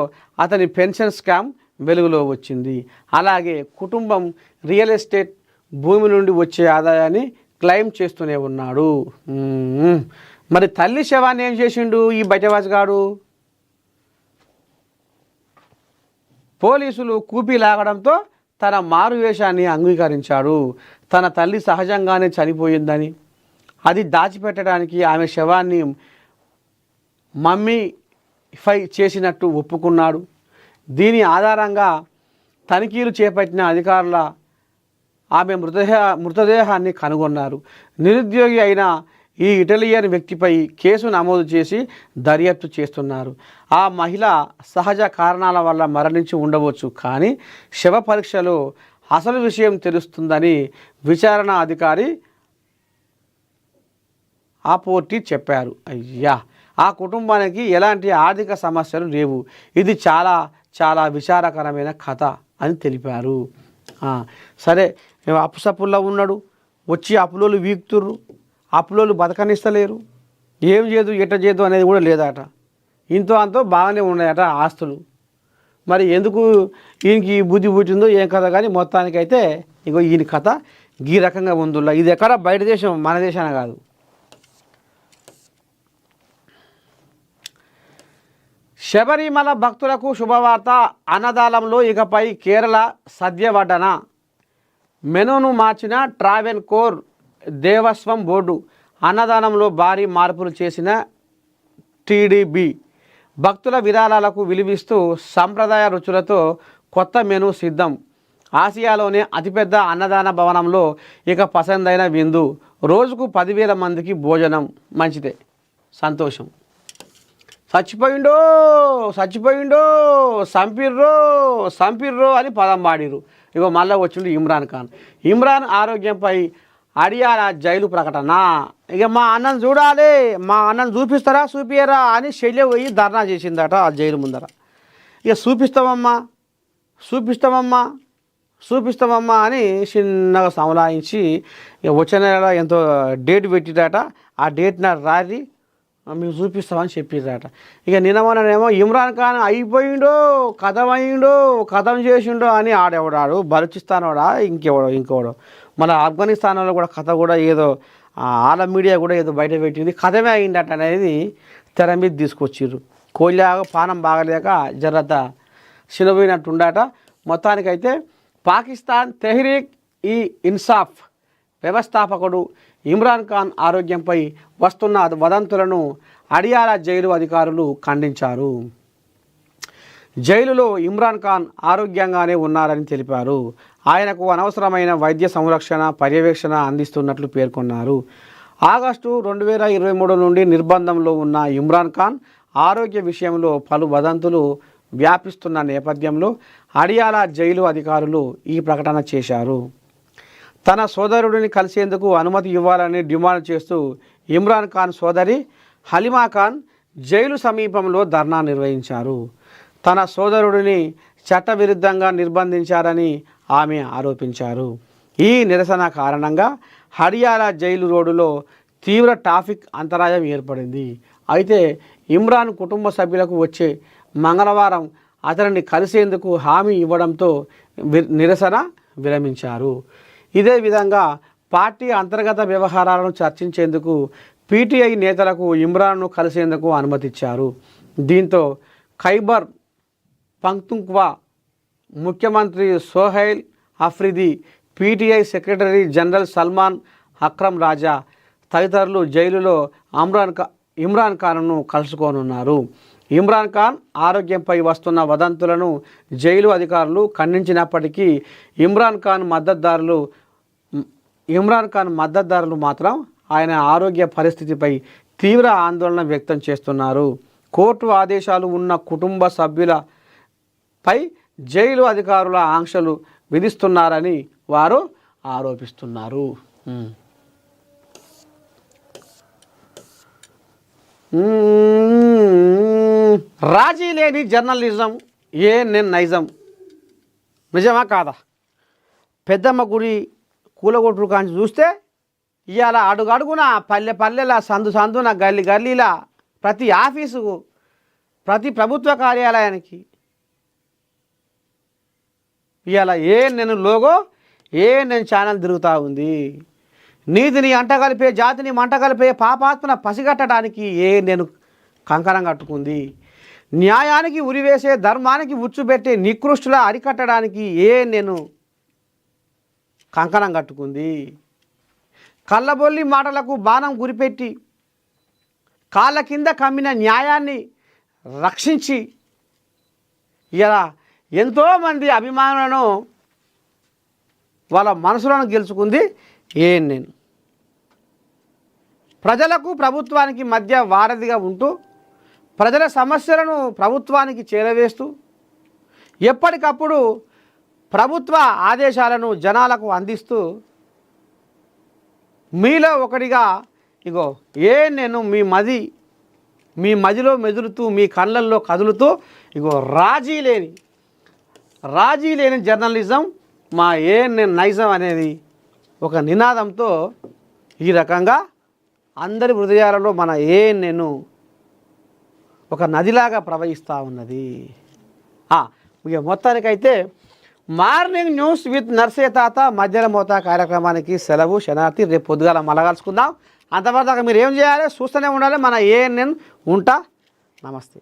అతని పెన్షన్ స్కామ్ వెలుగులో వచ్చింది. అలాగే కుటుంబం రియల్ ఎస్టేట్ భూమి నుండి వచ్చే ఆదాయాన్ని క్లెయిమ్ చేస్తూనే ఉన్నాడు. మరి తల్లి శవాన్ని ఏం చేసిండు ఈ బయటవాజగాడు? పోలీసులు కూపీ లాగడంతో తన మారువేషాన్ని అంగీకరించాడు. తన తల్లి సహజంగానే చనిపోయిందని, అది దాచిపెట్టడానికి ఆమె శవాన్ని మమ్మీఫై చేసినట్టు ఒప్పుకున్నాడు. దీని ఆధారంగా తనిఖీలు చేపట్టిన అధికారుల ఆమె మృతదేహాన్ని కనుగొన్నారు. నిరుద్యోగి అయిన ఈ ఇటాలియన్ వ్యక్తిపై కేసు నమోదు చేసి దర్యాప్తు చేస్తున్నారు. ఆ మహిళ సహజ కారణాల వల్ల మరణించి ఉండవచ్చు, కానీ శవ పరీక్షలో అసలు విషయం తెలుస్తుందని విచారణ అధికారి ఆపోర్టి చెప్పారు. అయ్యా, ఆ కుటుంబానికి ఎలాంటి ఆర్థిక సమస్యలు లేవు. ఇది చాలా చాలా విచారకరమైన కథ అని తెలిపారు. సరే, అప్పుసప్పుల్లో ఉన్నాడు, వచ్చి అప్పులోళ్ళు వీక్తుర్రు, అప్పులోళ్ళు బతకనిస్తలేరు, ఏం చేయదు ఎట్ట చేయదు అనేది కూడా లేదట. ఇంతో అంతో బాగానే ఉన్నాయట ఆస్తులు. మరి ఎందుకు ఈయనకి బుద్ధి పుట్టిందో ఏం కథ, కానీ మొత్తానికైతే ఇగో ఈయన కథ ఈ రకంగా ఉందిలా. ఇది ఎక్కడ బయట దేశం, మన దేశాన కాదు. శబరిమల భక్తులకు శుభవార్త. అన్నదానంలో ఇకపై కేరళ సద్య వడ్డన. మెనూను మార్చిన ట్రావెన్కోర్ దేవస్వం బోర్డు. అన్నదానంలో భారీ మార్పులు చేసిన టీడీబీ. భక్తుల విరాళాలకు విలువిస్తూ సంప్రదాయ రుచులతో కొత్త మెనూ సిద్ధం. ఆసియాలోనే అతిపెద్ద అన్నదాన భవనంలో ఇక పసందైన విందు. రోజుకు 10,000 మందికి భోజనం. మంచిదే, సంతోషం. చచ్చిపోయిండో సంపిర్రో అని పదం పాడిరు. ఇగో మళ్ళీ వచ్చిండు ఇమ్రాన్ ఖాన్. ఇమ్రాన్ ఆరోగ్యంపై అడియాల జైలు ప్రకటన. ఇక మా అన్నను చూడాలి, మా అన్నను చూపియరా అని శల్య పోయి ధర్నా చేసిందట ఆ జైలు ముందర. ఇక చూపిస్తామమ్మా అని చిన్నగా సమలాయించి ఇక వచ్చే నెల ఎంతో డేట్ పెట్టిరట. ఆ డేట్ నా రారి మీకు చూపిస్తామని చెప్పిరట. ఇక నిన్నమోనేమో ఇమ్రాన్ ఖాన్ అయిపోయిండో కథం చేసిండో అని ఆడెవడాడు, బలూచిస్తాన్ వాడా ఇంకెవడో మన ఆఫ్ఘనిస్తాన్లో కూడా కథ కూడా ఏదో ఆల మీడియా కూడా ఏదో బయట పెట్టింది, కథమే అయిందట అనేది తెర మీద తీసుకొచ్చిర్రు. కోళ్ళాగా పానం బాగలేక జరత చిన్నపోయినట్టుండట. మొత్తానికైతే పాకిస్తాన్ తెహ్రీక్ ఈ ఇన్సాఫ్ వ్యవస్థాపకుడు ఇమ్రాన్ ఖాన్ ఆరోగ్యంపై వస్తున్న వదంతులను అడియాల జైలు అధికారులు ఖండించారు. జైలులో ఇమ్రాన్ ఖాన్ ఆరోగ్యంగానే ఉన్నారని తెలిపారు. ఆయనకు అనవసరమైన వైద్య సంరక్షణ పర్యవేక్షణ అందిస్తున్నట్లు పేర్కొన్నారు. ఆగస్టు 2023 నుండి నిర్బంధంలో ఉన్న ఇమ్రాన్ ఖాన్ ఆరోగ్య విషయంలో పలు వదంతులు వ్యాపిస్తున్న నేపథ్యంలో అడియాల జైలు అధికారులు ఈ ప్రకటన చేశారు. తన సోదరుడిని కలిసేందుకు అనుమతి ఇవ్వాలని డిమాండ్ చేస్తూ ఇమ్రాన్ ఖాన్ సోదరి హలీమా ఖాన్ జైలు సమీపంలో ధర్నా నిర్వహించారు. తన సోదరుడిని చట్టవిరుద్ధంగా నిర్బంధించారని ఆమె ఆరోపించారు. ఈ నిరసన కారణంగా హడియాల జైలు రోడ్డులో తీవ్ర ట్రాఫిక్ అంతరాయం ఏర్పడింది. అయితే ఇమ్రాన్ కుటుంబ సభ్యులకు వచ్చే మంగళవారం అతనిని కలిసేందుకు హామీ ఇవ్వడంతో నిరసన విరమించారు. ఇదే విధంగా పార్టీ అంతర్గత వ్యవహారాలను చర్చించేందుకు పీటీఐ నేతలకు ఇమ్రాన్ను కలిసేందుకు అనుమతిచ్చారు. దీంతో ఖైబర్ పఖ్తూన్ఖ్వా ముఖ్యమంత్రి Sohail Afridi, PTI secretary general Salman Akram Raja తదితరులు జైలులో ఇమ్రాన్ ఖాన్ను కలుసుకోనున్నారు. ఇమ్రాన్ ఖాన్ ఆరోగ్యంపై వస్తున్న వదంతులను జైలు అధికారులు ఖండించినప్పటికీ ఇమ్రాన్ ఖాన్ మద్దతుదారులు మాత్రం ఆయన ఆరోగ్య పరిస్థితిపై తీవ్ర ఆందోళన వ్యక్తం చేస్తున్నారు. కోర్టు ఆదేశాలు ఉన్న కుటుంబ సభ్యులపై జైలు అధికారుల ఆంక్షలు విధిస్తున్నారని వారు ఆరోపిస్తున్నారు. రాజీ లేని జర్నలిజం నేను నైజం. నిజమా కాదా? పెద్దమ్మ గుడి కూలగొట్టుడు కాంచి చూస్తే ఇవాళ అడుగడుగున పల్లెల సందున గల్లీలా ప్రతి ఆఫీసుకు ప్రతి ప్రభుత్వ కార్యాలయానికి ఇవాళ నేను లోగో నేను ఛానల్ తిరుగుతూ ఉంది. నీతిని అంటగలిపే జాతిని మంటగలిపే పాపాత్మన పసిగట్టడానికి నేను కంకణం కట్టుకుంది. న్యాయానికి ఉరివేసే ధర్మానికి ఉచ్చుపెట్టే నికృష్టుల అరికట్టడానికి నేను కంకణం కట్టుకుంది. కళ్ళబొల్లి మాటలకు బాణం గురిపెట్టి కాళ్ళ కింద కమ్మిన న్యాయాన్ని రక్షించి ఇలా ఎంతోమంది అభిమానులను వాళ్ళ మనసులను గెలుచుకుంది ఏఎన్ఎన్. ప్రజలకు ప్రభుత్వానికి మధ్య వారధిగా ఉంటూ ప్రజల సమస్యలను ప్రభుత్వానికి చేరవేస్తూ ఎప్పటికప్పుడు ప్రభుత్వ ఆదేశాలను జనాలకు అందిస్తూ మీలో ఒకటిగా ఇగో ఏఎన్ఎన్ మీ మదిలో మెదులుతూ మీ కళ్ళల్లో కదులుతూ ఇగో రాజీ లేని జర్నలిజం మా ఏఎన్ఎన్ నైజం అనేది ఒక నినాదంతో ఈ రకంగా అందరి హృదయాలలో మన ఏఎన్ఎన్ ఒక నదిలాగా ప్రవహిస్తూ ఉన్నది. ఇక మొత్తానికైతే మార్నింగ్ న్యూస్ విత్ నర్సే తాత మధ్యాహ్నం మోతా కార్యక్రమానికి సెలవు. శనార్థి రేపు పొద్దుగాల మళ్ళా కలుసుకుందాం. అంతవరకు మీరు ఏం చేయాలి, చూస్తూనే ఉండాలి మన ఏఎన్ఎన్. ఉంటా. నమస్తే.